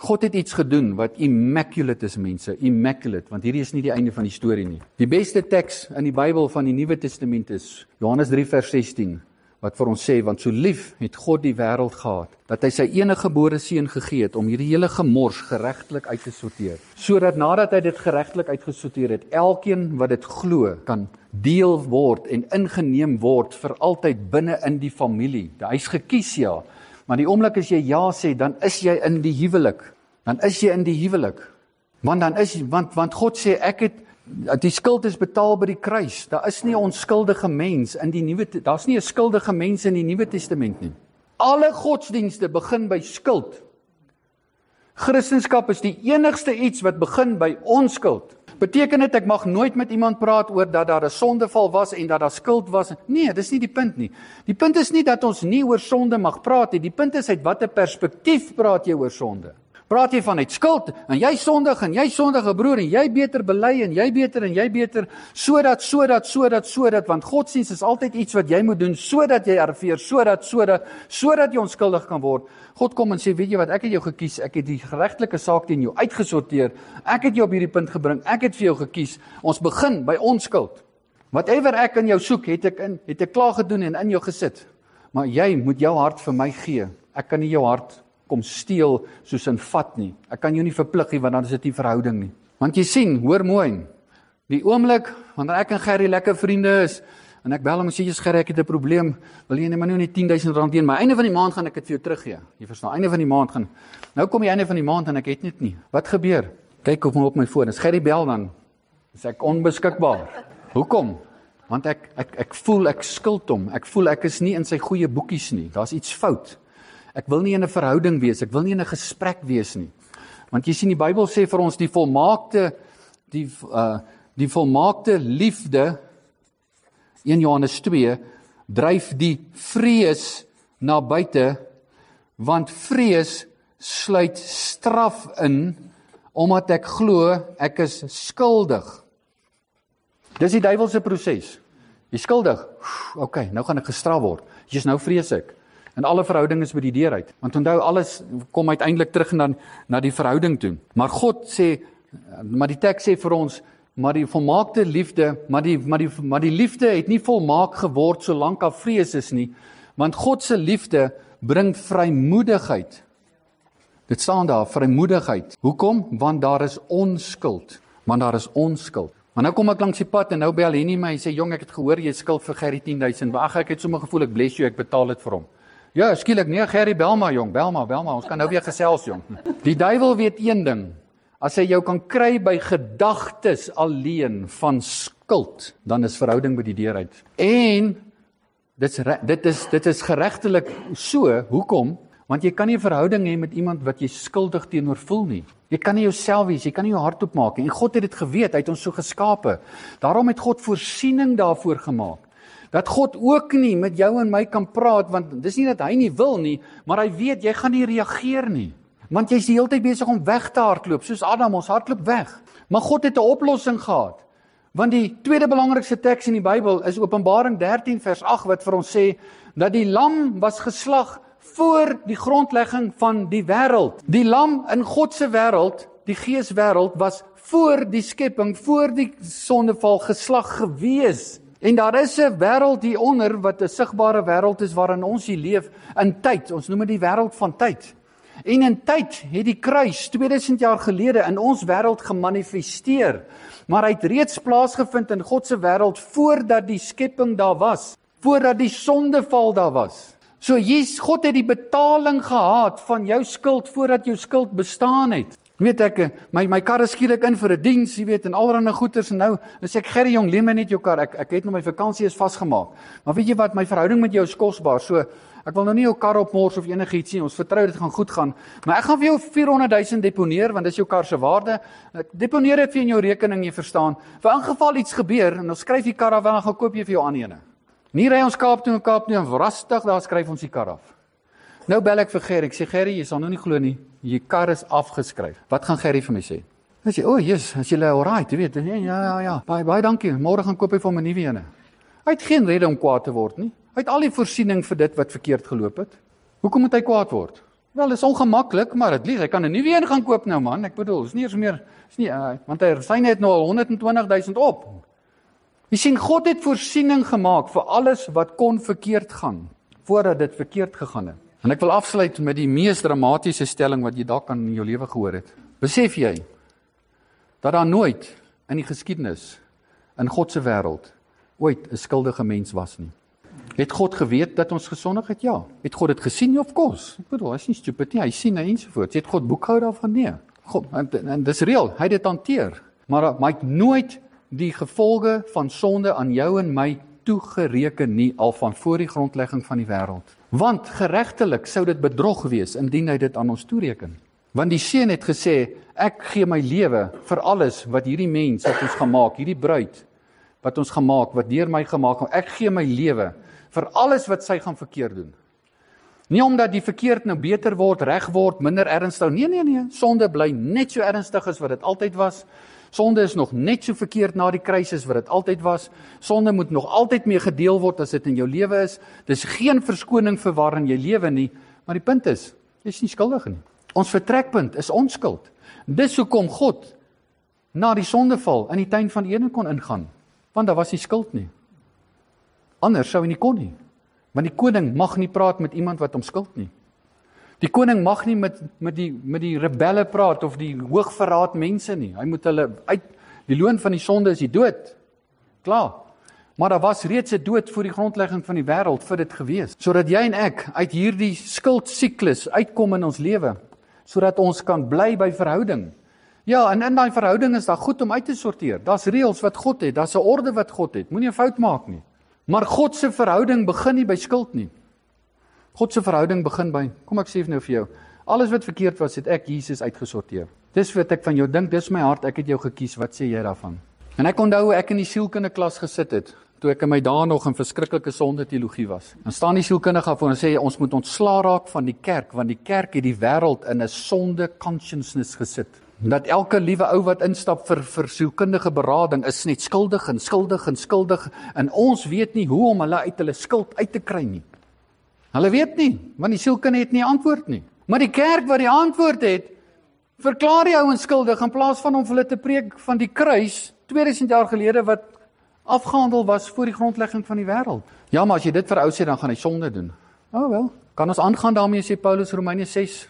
God het iets gedoen wat immaculate is, mense. Immaculate, want hierdie is nie die einde van die storie nie. Die beste teks in die Bybel van die Nuwe Testament is Johannes 3 vers 16. Wat vir ons sê, want so lief het God die wêreld gehad, dat hy sy enige gebore seun gegee het om hierdie hele gemors geregtelik uit te sorteer. Sodat nadat hy dit geregtelik uitgesorteer het, elkeen wat dit glo, kan deel word en ingeneem word vir altyd binne in die familie. Hy's gekies, ja, maar die oomblik as jy ja sê, dan is jy in die huwelik. Want God sê, die skuld is betaal by die kruis. Daar is nie 'n onskuldige mens in die daar's nie 'n skuldige mens in die Nuwe Testament nie. Alle godsdienste begin by skuld. Christendom is die enigste iets wat begin by onskuld. Beteken dit ek mag nooit met iemand praat oor dat daar 'n sondeval was en dat daar skuld was? Nee, dis nie die punt nie. Die punt is nie dat ons nie oor sonde mag praat nie. Die punt is uit watter perspektief praat jy oor sonde? Praat jy vanuit skuld, en jy sondige broer, en jy beter bely, en jy beter, sodat, want godsdienst is altyd iets wat jy moet doen, sodat jy arriveer, sodat jy onskuldig kan word. God kom en sê, weet jy wat, ek het jou gekies, ek het die geregtelike saak teen jou uitgesorteer, ek het jou op hierdie punt gebring, ek het vir jou gekies, ons begin by onskuld. Whatever ek in jou soek, het ek klaar gedoen en in jou gesit, maar jy moet jou hart vir my gee, ek kan nie jou hart kom steel soos in vat nie. Ek kan jou nie verplig nie, want dan is dit nie verhouding nie. Want jy sien, hoor mooi, die oomblik, wanneer ek en Gerry lekker vriende is, en ek bel hom en sê, Gerry, ek het 'n probleem, wil jy maar nou net R10,000 teen, maar einde van die maand gaan ek dit vir jou teruggee. Jy verstaan, einde van die maand gaan, nou kom die einde van die maand en ek het net nie. Wat gebeur? Kyk op my foon, as Gerry bel dan, is ek onbeskikbaar. Hoekom? Want ek voel ek skuld hom, ek voel ek is nie in sy goeie boekies nie, daar's iets fout. Ek wil nie in 'n verhouding wees, ek wil nie in 'n gesprek wees nie. Want jy sien, die Bybel sê vir ons, die volmaakte liefde, 1 Johannes 2, dryf die vrees na buite, want vrees sluit straf in, omdat ek glo, ek is skuldig. Dis die duiwelse proses. Jy is skuldig, okay, nou gaan ek gestraf word. Jy's nou vrees ek. En alle verhouding is by die deur uit. Want onthou, alles kom uiteindelik terug na die verhouding toe. Maar God sê, maar die teks sê vir ons, maar die volmaakte liefde, maar die liefde het nie volmaak geword solank daar vrees is nie, want God se liefde bring vrymoedigheid. Dit staan daar, vrymoedigheid. Hoekom? Want daar is onskuld. Maar nou kom ek langs die pad en nou bel Henny my en sê, jong, ek het gehoor jy skuld vir Gerry 10,000. Ag, ek het sommer gevoel ek bless you, ek betaal dit vir hom. Ja, skielik, nee Gerry, bel maar jong, bel maar, ons kan nou weer gesels jong. Die duiwel weet een ding, as hy jou kan kry by gedagtes alleen van skuld, dan is verhouding by die deur uit. En dit is geregtelik so, hoekom? Want jy kan nie 'n verhouding hê met iemand wat jy skuldig teenoor voel nie. Jy kan nie jouself wees, jy kan nie jou hart oopmaak nie. En God het dit geweet, hy het ons so geskape. Daarom het God voorsiening daarvoor gemaak. Dat God ook nie met jou en my kan praat, want dis nie dat hy nie wil nie, maar hy weet, jy gaan nie reageer nie. Want jy's die hele tyd besig om weg te hardloop, soos Adam, ons hardloop weg. Maar God het 'n oplossing gehad. Want die tweede belangrikste teks in die Bybel is Openbaring 13 vers 8 wat vir ons sê, dat die lam was geslag voor die grondlegging van die wêreld. Die lam in God se wêreld, die geeswêreld, was voor die skepping, voor die sondeval geslag gewees. En daar is 'n wêreld hieronder wat 'n sigbare wêreld is waarin ons hier leef in tyd. Ons noem dit die wêreld van tyd. En in tyd het die kruis 2000 jaar gelede in ons wêreld gemanifesteer. Maar hy het reeds plaasgevind in God se wêreld voordat die skepping daar was, voordat die sondeval daar was. So God het die betaling gehad van jou skuld voordat jou skuld bestaan het. Weet ek, my kar is skielik in vir 'n diens, jy weet, en allerlei goeders en nou sê ek, Gerry jong, leen my net jou kar. Ek het nou my vakansie is vasgemaak. Maar weet jy wat, my verhouding met jou is kosbaar. So ek wil nou nie jou kar opmors of enigiets nie. Ons vertrou dit gaan goed gaan. Maar ek gaan vir jou 400,000 deponeer want dis jou kar se waarde. Ek deponeer dit vir in jou rekening, jy verstaan. Vir ingeval iets gebeur en ons skryf die kar af en dan gaan koop jy vir jou ander ene. Nie ry ons Kaap toe en verrastig, daar skryf ons die kar af. Nou bel ek vir Gerry, ek sê Gerry, jy sal nou nie glo nie, jy kar is afgeskryf. Wat gaan Gerry vir my sê? Hy sê, yes, as jy alright, jy weet, ja, baie dankie, môre gaan koop hy vir my 'n nuwe ene. Hy het geen rede om kwaad te word nie. Hy het al die voorsiening vir dit wat verkeerd geloop het. Hoekom moet hy kwaad word? Wel, is ongemaklik, maar dit lieg, hy kan 'n nuwe een gaan koop nou man, ek bedoel, is nie eers meer, want hy syne het nou al 120,000 op. Jy sien, God het voorsiening gemaak vir alles wat kon verkeerd gaan, voordat dit verkeerd gegaan het. En ek wil afsluit met die mees dramatiese stelling wat jy dalk in jou lewe gehoor het. Besef jy, dat daar nooit in die geskiedenis, in God se wêreld, ooit 'n skuldige mens was nie. Het God geweet dat ons gesondig het? Ja. Het God dit gesien? Of course. Ek bedoel, hy is nie stupid nie, hy sien en ensovoorts. Het God boekhou daarvan? Nee. God, en dis reël, hy het dit hanteer. Maar hy het nooit die gevolge van sonde aan jou en my toegereken nie, al van voor die grondlegging van die wêreld. Want geregtelik sou dit bedrog wees indien hy dit aan ons toereken. Want die Seun het gesê, ek gee my lewe vir alles wat hierdie mens wat ons gemaak, hierdie bruid wat ons gemaak, wat deur my gemaak, ek gee my lewe vir alles wat sy gaan verkeerd doen. Nie omdat die verkeerd nou beter word, reg word, minder ernstig. Nee. Sonde bly net so ernstig as wat dit altyd was. Sonde is nog net so verkeerd na die kruis as wat dit altyd was. Sonde moet nog altyd mee gedeel word as dit in jou lewe is. Dis geen verskoning vir waarin jy lewe nie, maar die punt is, jy is nie skuldig nie. Ons vertrekpunt is onskuld. Dis hoekom God na die sondeval in die tuin van Eden kon ingaan, want daar was nie skuld nie. Anders sou hy nie kon nie, want die koning mag nie praat met iemand wat hom skuld nie. Die koning mag nie met die rebelle praat of die hoogverraad mense nie. Hy moet hulle uit, die loon van die sonde is die dood. Klaar. Maar daar was reeds 'n dood voor die grondlegging van die wêreld vir dit gewees, sodat jy en ek uit hierdie skuldsiklus uitkom in ons lewe, sodat ons kan bly by verhouding. Ja, en in daai verhouding is daar goed om uit te sorteer. Daar's reëls wat God het, daar's 'n orde wat God het. Moenie 'n fout maak nie. Maar God se verhouding begin nie by skuld nie. God se verhouding begin by, kom ek sê nou vir jou, alles wat verkeerd was, het ek Jesus uitgesorteer. Dis wat ek van jou dink, dis my hart, ek het jou gekies, wat sê jy daarvan? En ek onthou hoe ek in die sielkundige klas gesit het, toe ek in my dae nog in verskriklike sonde teologie was. Dan staan die sielkundige voor en sê, ons moet ontslaa raak van die kerk, want die kerk het die wêreld in 'n sonde consciousness gesit. Dat elke liewe ou wat instap vir sielkundige berading is net skuldig en ons weet nie hoe om hulle uit hulle skuld uit te kry nie. Hulle weet nie, want die sielkunde het nie antwoord nie. Maar die kerk wat die antwoord het, verklaar die ouens skuldig in plaas van om vir hulle te preek van die kruis 2000 jaar gelede wat afgehandel was voor die grondlegging van die wêreld. Ja, maar as jy dit vir ou sê, dan gaan hy sonde doen. Oh wel, kan ons aangaan daarmee, sê Paulus Romeine 6.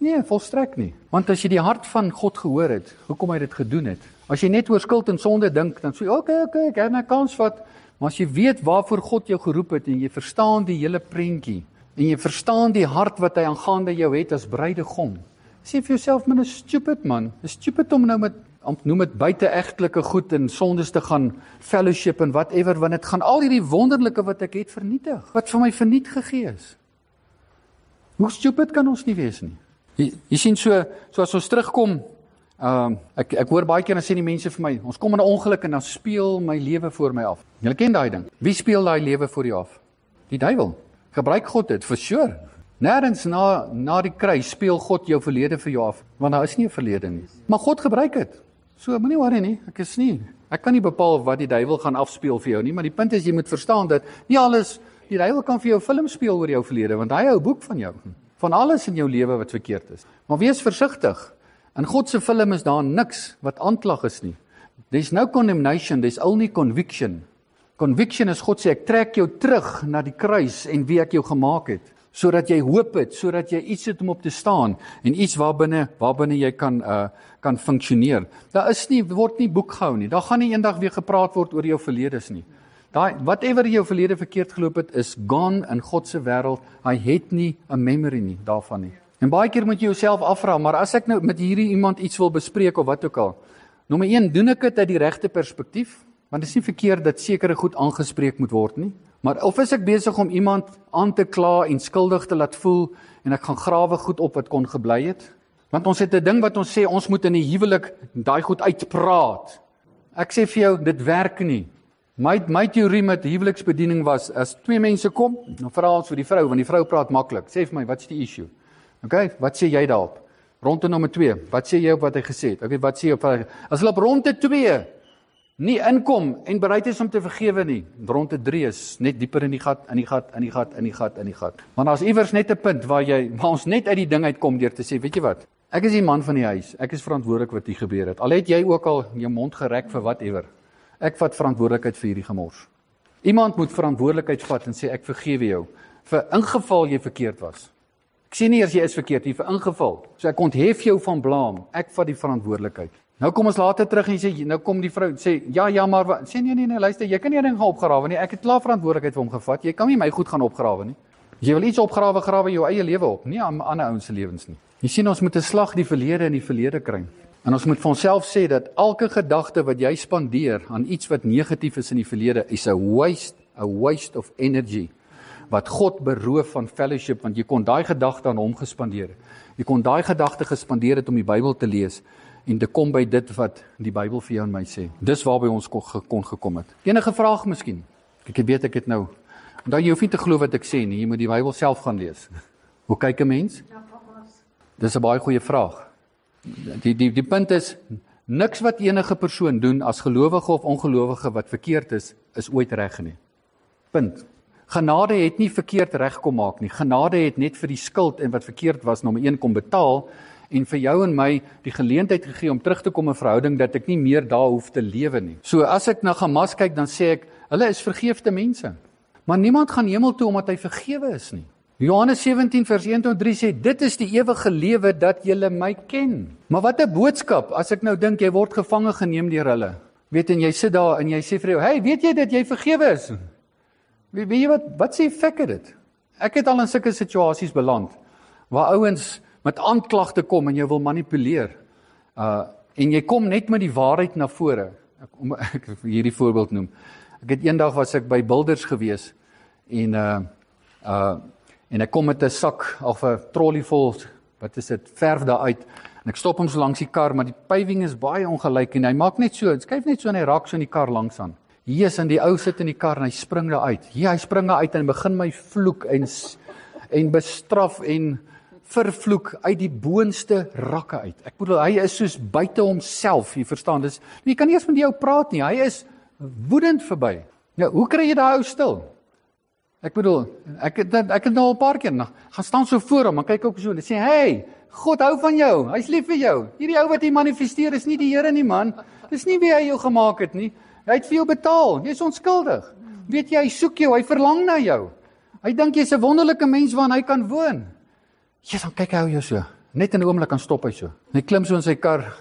Nee, volstrek nie. Want as jy die hart van God gehoor het, hoekom hy dit gedoen het. As jy net oor skuld en sonde dink, dan sê jy, okay, ek het my kans vat. Maar as jy weet waarvoor God jou geroep het, en jy verstaan die hele prentjie, en jy verstaan die hart wat hy aangaande jou het as bruidegom, sê vir jouself, man, is stupid man, is stupid om nou noem het buite-egtelike goed en sondes te gaan fellowship en whatever, want het gaan al hierdie wonderlike wat ek het vernietig, wat vir my verniet gegee is. Hoe stupid kan ons nie wees nie? Jy sien so as ons terugkom, ek hoor baie keer dan sê die mense vir my, ons kom in 'n ongeluk en dan speel my lewe voor my af. Julle ken daai ding. Wie speel daai lewe voor jou af? Die duiwel. Gebruik God dit, for sure. Nêrens na die kruis speel God jou verlede vir jou af, want daar is nie 'n verlede nie. Maar God gebruik dit. So, moenie worry nie, ek kan nie bepaal wat die duiwel gaan afspeel vir jou nie, maar die punt is, jy moet verstaan dat nie alles, die duiwel kan vir jou film speel oor jou verlede, want hy hou 'n boek van jou, van alles in jou lewe wat verkeerd is. Maar wees versigtig, in God se film is daar niks wat aanklag is nie. There's no condemnation, there's only conviction. Conviction is God sê, ek trek jou terug na die kruis en wie ek jou gemaak het, sodat jy hoop het, sodat jy iets het om op te staan, en iets waarbinne jy kan funksioneer. Daar word nie boek gehou nie, daar gaan nie eendag weer gepraat word oor jou verledes nie. Whatever jou verlede verkeerd geloop het, is gone in God se wêreld, hy het nie 'n memory nie, daarvan nie. En baie keer moet jy jouself afvra, maar as ek nou met hierdie iemand iets wil bespreek, of wat ook al, nommer 1, doen ek dit uit die regte perspektief, want dit is nie verkeerd dat sekere goed aangespreek moet word nie, maar of is ek besig om iemand aan te kla en skuldig te laat voel, en ek gaan grawe goed op wat kon gebly het, want ons het 'n ding wat ons sê, ons moet in die huwelik daai goed uitpraat. Ek sê vir jou, dit werk nie. My teorie met huweliksbediening was, as twee mense kom, dan vra ons vir die vrou, want die vrou praat maklik. Sê vir my, wat is die issue? Okay, wat sê jy daarop? Ronde nommer 2, wat sê jy op wat hy gesê het? Okay, wat sê jy op? As hulle op ronde 2 nie inkom en bereid is om te vergewe nie, ronde 3 is net dieper in die gat, in die gat. Want daar's iewers net 'n punt waar ons net uit die ding uitkom deur te sê, weet jy wat? Ek is die man van die huis. Ek is verantwoordelik wat hier gebeur het. Al het jy ook al jou mond gerek vir whatever. Ek vat verantwoordelikheid vir hierdie gemors. Iemand moet verantwoordelikheid vat en sê ek vergewe jou vir ingeval jy verkeerd was. Ek sê nie eers jy is verkeerd nie, vir ingeval. So ek onthef jou van blame. Ek vat die verantwoordelikheid. Nou kom ons later terug en sê, nou kom die vrou sê ja, maar wat? Sê nee, luister, jy kan nie 'n ding gaan opgrawe nie. Ek het klaar verantwoordelikheid vir hom gevat. Jy kan nie my goed gaan opgrawe nie. As jy wil iets opgrawe, grawe jou eie lewe op, nie aan ander ouens se lewens nie. Jy sien, ons moet 'n slag die verlede in die verlede kry. En ons moet vir onsself sê dat elke gedagte wat jy spandeer aan iets wat negatief is in die verlede, is a waste of energy, wat God beroof van fellowship, want jy kon daai gedagte aan hom gespandeer. Jy kon daai gedagte gespandeer het om die Bybel te lees, en te kom by dit wat die Bybel vir jou en my sê. Dis waarby ons kon gekom het. Enige vraag miskien? Ek weet ek het nou, onthou jy hoef nie te glo wat ek sê nie, jy moet die Bybel self gaan lees. Hoe kyk 'n mens? Dis 'n baie goeie vraag. Die punt is, niks wat enige persoon doen as gelowige of ongelowige wat verkeerd is ooit reg nie. Punt. Genade het nie verkeerd reg kom maak nie. Genade het net vir die skuld en wat verkeerd was, nommer 1 kom betaal, en vir jou en my die geleentheid gegee om terug te kom in verhouding, dat ek nie meer daar hoef te lewe nie. So as ek na Hamas kyk, dan sê ek, hulle is vergeefde mense. Maar niemand gaan hemel toe omdat hy vergewe is nie. Johannes 17 vers 1-3 sê, dit is die ewige lewe dat julle my ken. Maar wat 'n boodskap, as ek nou dink, jy word gevange geneem deur hulle. Weet, en jy sit daar en jy sê vir jou, hey, weet jy dat jy vergewe is? Weet jy wat sê effek dit? Ek het al in sulke situasies beland, waar ouens met aanklagte kom en jy wil manipuleer. En jy kom net met die waarheid na vore. Ek wil hierdie voorbeeld noem. Eendag was ek by Builders gewees, en ek kom met 'n sak of 'n trolley vol, verf daar uit, en ek stop hom so langs die kar, maar die paving is baie ongelyk, en hy maak net so, skuif net so en hy raak so in die kar langs aan. Hier is, en die ou sit in die kar, en hy spring daar uit. Hier, hy spring daar uit, en begin my vloek, en bestraf, en vervloek uit die boonste rakke uit. Ek bedoel, hy is soos buite homself, jy verstaan, jy kan nie eens met jou praat nie, hy is woedend verby. Ja, hoe kry jy daai ou stil? Ek bedoel, ek het nou al 'n paar keer, gaan staan so voor hom, en kyk ook so, en sê, hey, God hou van jou, hy's lief vir jou. Hierdie ou wat hy manifesteer is nie die Here nie, man. Dis nie wie hy jou gemaak het nie. Hy het vir jou betaal, jy's onskuldig. Weet jy, hy soek jou, hy verlang na jou. Hy dink jy's 'n wonderlike mens waarin hy kan woon. Ja, dan kyk hy jou so, Net in 'n oomblik kan stop hy so. Hy klim so in sy kar.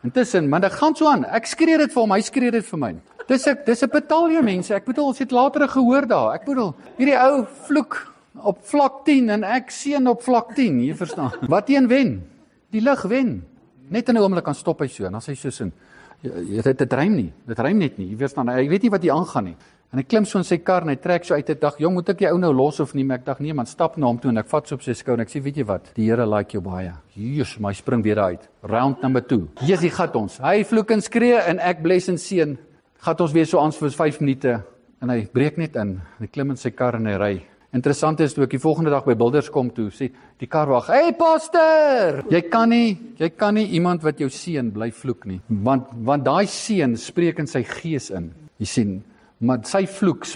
Intussen, maar dit gaan so aan. Ek skree dit vir hom, hy skree dit vir my. Dis 'n bataljon mense. Ek bedoel, ons het later gehoor daar. Ek bedoel, hierdie ou vloek op vlak 10 en ek seën op vlak 10, jy verstaan. Wat een wen? Die lig wen. Net in 'n oomblik kan stop hy so en dan sê hy so sin. Dit rym nie. Dit rym net nie. Jy verstaan, hy weet nie wat hier aangaan nie. En hy klim so in sy kar en hy trek so uit en dag, jong, moet ek die ou nou los of nie? Maar ek dink nee man, stap na hom toe en ek vat so op sy skouer en ek sê, weet jy wat? Die Here like jou baie. Jesus, my spring weer uit. Round number 2. Jesus, hy gat ons. Hy vloek en skree en ek bless en seën. Gat ons weer so aan vir 5 minute en hy breek net in. Hy klim in sy kar en hy ry. Interessant is toe ek die volgende dag by Boulders kom toe, sê die karwag, "Hey pastor, jy kan nie iemand wat jou seën bly vloek nie, want daai seën spreek in sy gees in." Jy sien, maar sy vloek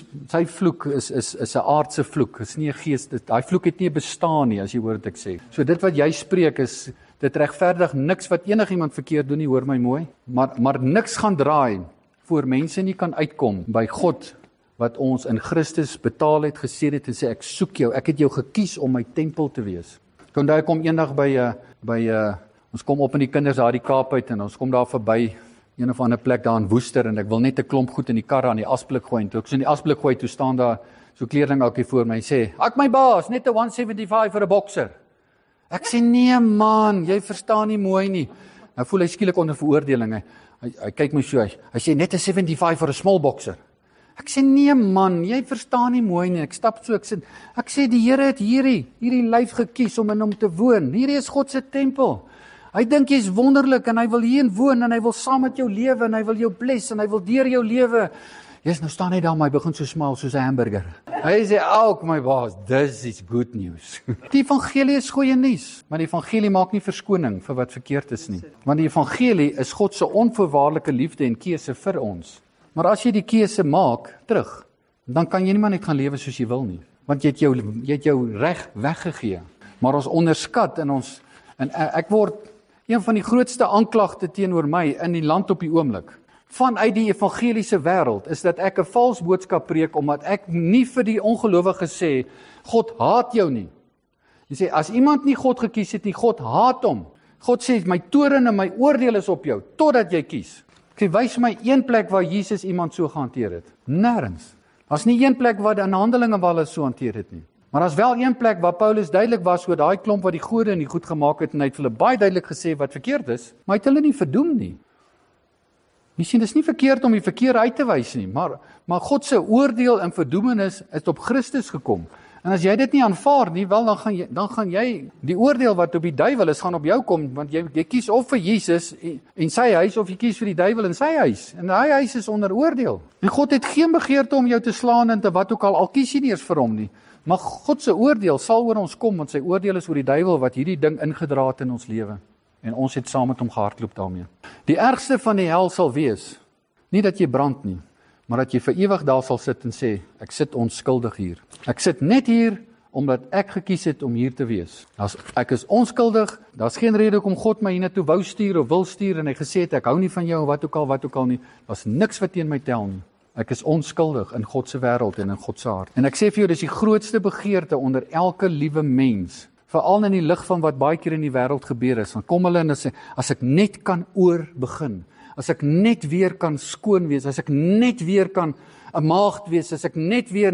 is 'n aardse vloek, is nie 'n gees, daai vloek het nie bestaan nie as jy hoor wat ek sê. So dit wat jy spreek is dit regverdig niks wat enigiemand verkeerd doen nie, hoor my mooi, maar niks gaan draai voor mense nie kan uitkom by God wat ons in Christus betaal het, gesê het en sê ek soek jou, ek het jou gekies om my tempel te wees. Ek onthou ek kom eendag by ons kom op in die kinders daar die Kaap uit en ons kom daar verby een of ander plek daar in Woester en ek wil net 'n klomp goed in die kar aan die asblik gooi en toe ek so in die asblik gooi, toe staan daar so kleerling alkie voor my en sê, "Ek my baas, net 'n 175 vir 'n bokser." Ek sê, "Nee man, jy verstaan nie mooi nie." Nou voel hy skielik onder veroordeling. Hy kyk my so, hy sê net 'n 75 vir 'n small boxer. Ek sê, "Nee man, jy verstaan nie mooi nie." Ek stap so, ek sê die Here het hierdie lyf gekies om in hom te woon. Hierdie is God se tempel. Hy dink jy's wonderlik en hy wil hierin woon en hy wil saam met jou lewe en hy wil jou bless en hy wil deur jou lewe. Yes, nou staan hy daar, maar hy begin so smaal soos 'n hamburger. Hy sê, "Ook my baas, this is good news." Die evangelie is goeie nuus, maar die evangelie maak nie verskoning vir wat verkeerd is nie. Want die evangelie is God se onvoorwaardelike liefde en keuse vir ons. Maar as jy die keuse maak terug, dan kan jy nie maar net gaan lewe soos jy wil nie, want jy het jou reg weggegee. Maar ons onderskat en ek word een van die grootste aanklagte teenoor my in die land op die oomblik vanuit die evangeliese wêreld is dat ek 'n vals boodskap preek omdat ek nie vir die ongelowiges sê God haat jou nie. Jy sê as iemand nie God gekies het nie, God haat hom. God sê my toorn en my oordeel is op jou totdat jy kies. Ek sê wys my een plek waar Jesus iemand so gehanteer het. Nêrens. Daar's nie een plek waar in Handelinge waar hulle so hanteer het nie. Maar daar's wel een plek waar Paulus duidelik was oor daai klomp wat die gode en die goed gemaak het en hy het hulle baie duidelik gesê wat verkeerd is, maar hy het hulle nie verdoem nie. Jy sien, dit is nie verkeerd om die verkeer uit te wys nie, maar God se oordeel en verdoemenis is op Christus gekom. En as jy dit nie aanvaar nie, wel dan gaan jy die oordeel wat op die duiwel is gaan op jou kom, want jy kies of vir Jesus en sy huis of jy kies vir die duiwel en sy huis. En hy huis is onder oordeel. En God het geen begeerte om jou te slaan en te wat ook al kies jy nie eens vir hom nie. Maar God se oordeel sal oor ons kom, want sy oordeel is oor die duiwel wat hierdie ding ingedra het in ons lewe. En ons het saam met hom gehardloop daarmee. Die ergste van die hel sal wees, nie dat jy brand nie, maar dat jy vir ewig daar sal sit en sê, ek sit onskuldig hier. Ek sit net hier, omdat ek gekies het om hier te wees. Ek is onskuldig, daar's geen rede om God my hiernatoe wou stuur of wil stuur, en hy gesê het, ek hou nie van jou, wat ook al nie. Daar's niks wat teen my tel nie. Ek is onskuldig in God se wêreld en in God se hart. En ek sê vir jou, dis die grootste begeerte onder elke liewe mens, veral in die lig van wat baie keer in die wêreld gebeur is. Dan kom hulle en sê, as ek net kan oorbegin, as ek net weer kan skoon wees, as ek net weer kan 'n maagd wees, as ek net weer,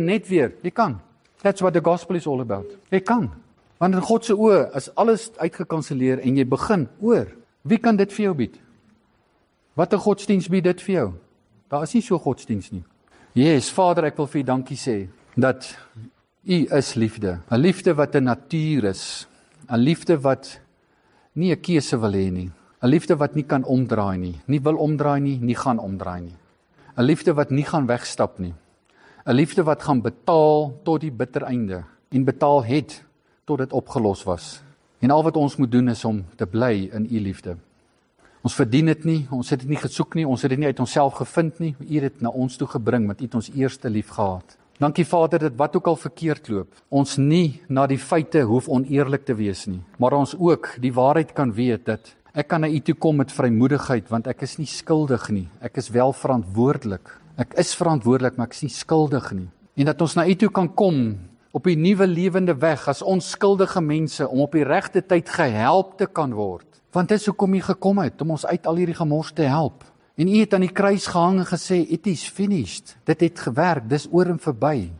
jy kan. That's what the gospel is all about. Jy kan. Want in God se oë is alles uitgekanselleer en jy begin oor. Wie kan dit vir jou bied? Wat 'n godsdiens bied dit vir jou? Daar is nie so godsdiens nie. Yes, Vader, ek wil vir U dankie sê dat U is liefde. 'n Liefde wat 'n natuur is. 'n Liefde wat nie 'n keuse wil hê nie. 'n Liefde wat nie kan omdraai nie. Nie wil omdraai nie, nie gaan omdraai nie. 'n Liefde wat nie gaan wegstap nie. 'n Liefde wat gaan betaal tot die bitter einde. En betaal het tot dit opgelos was. En al wat ons moet doen is om te bly in U liefde. Ons verdien dit nie, ons het dit nie gesoek nie, ons het dit nie uit onsself gevind nie. U het dit na ons toe gebring, want U het ons eerste lief gehad. Dankie Vader, dat wat ook al verkeerd loop, ons nie na die feite hoef oneerlik te wees nie, maar ons ook die waarheid kan weet dat ek kan na U toe kom met vrymoedigheid, want ek is nie skuldig nie, ek is wel verantwoordelik. Ek is verantwoordelik, maar ek is nie skuldig nie. En dat ons na U toe kan kom op die nuwe lewende weg as onskuldige mense om op die regte tyd gehelp te kan word. Want dis hoekom U gekom het, om ons uit al hierdie gemors te help. En U het aan die kruis gehang en gesê, it is finished. Dit het gewerk, dis oor en verby.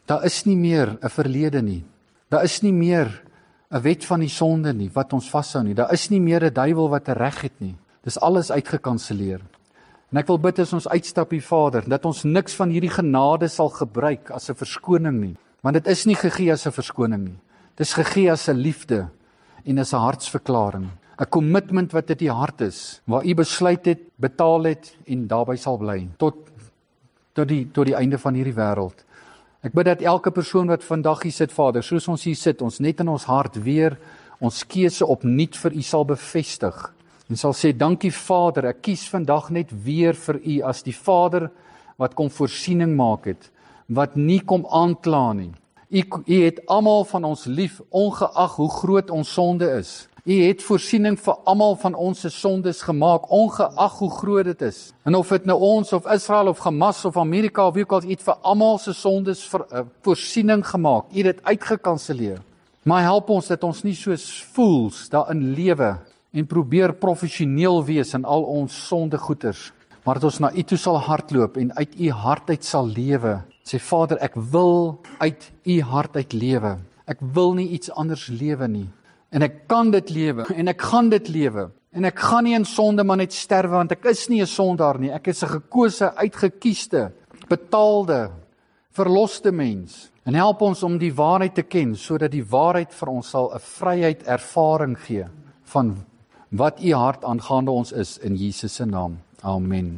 Daar is nie meer 'n verlede nie. Daar is nie meer 'n wet van die sonde nie, wat ons vashou nie. Daar is nie meer 'n duiwel wat 'n reg het nie. Dis alles uitgekanselleer. En ek wil bid as ons uitstap, U Vader, dat ons niks van hierdie genade sal gebruik as 'n verskoning nie. Want dit is nie gegee as 'n verskoning nie. Dit is gegee as 'n liefde en as 'n hartsverklaring. 'n Commitment wat uit die hart is, waar U besluit het, betaal het en daarby sal bly, tot die einde van hierdie wêreld. Ek bid dat elke persoon wat vandag hier sit, Vader, soos ons hier sit, ons net in ons hart weer ons keuse opnuut vir U sal bevestig. En sal sê, dankie Vader, ek kies vandag net weer vir U as die Vader wat kom voorsiening maak het, wat nie kom aankla nie. U het almal van ons lief, ongeag hoe groot ons sonde is. U het voorsiening vir almal van ons se sondes gemaak, ongeag hoe groot dit is. En of dit nou ons, of Israel, of Hamas, of Amerika, of wie ook al, U het vir almal se sondes voorsiening gemaak. U het dit uitgekanselleer. Maar help ons dat ons nie soos fools daarin lewe en probeer professioneel wees in al ons sondegoeders, maar dat ons na U toe sal hardloop en uit U hart uit sal lewe. Sê Vader, ek wil uit U hart uit lewe. Ek wil nie iets anders lewe nie. En ek kan dit lewe, en ek gaan dit lewe. En ek gaan nie in sonde maar net sterwe, want ek is nie 'n sondaar nie. Ek is 'n gekose, uitgekiesde, betaalde, verloste mens. En help ons om die waarheid te ken, sodat die waarheid vir ons sal 'n vryheid ervaring gee van wat U hart aangaande ons is, in Jesus se naam. Amen.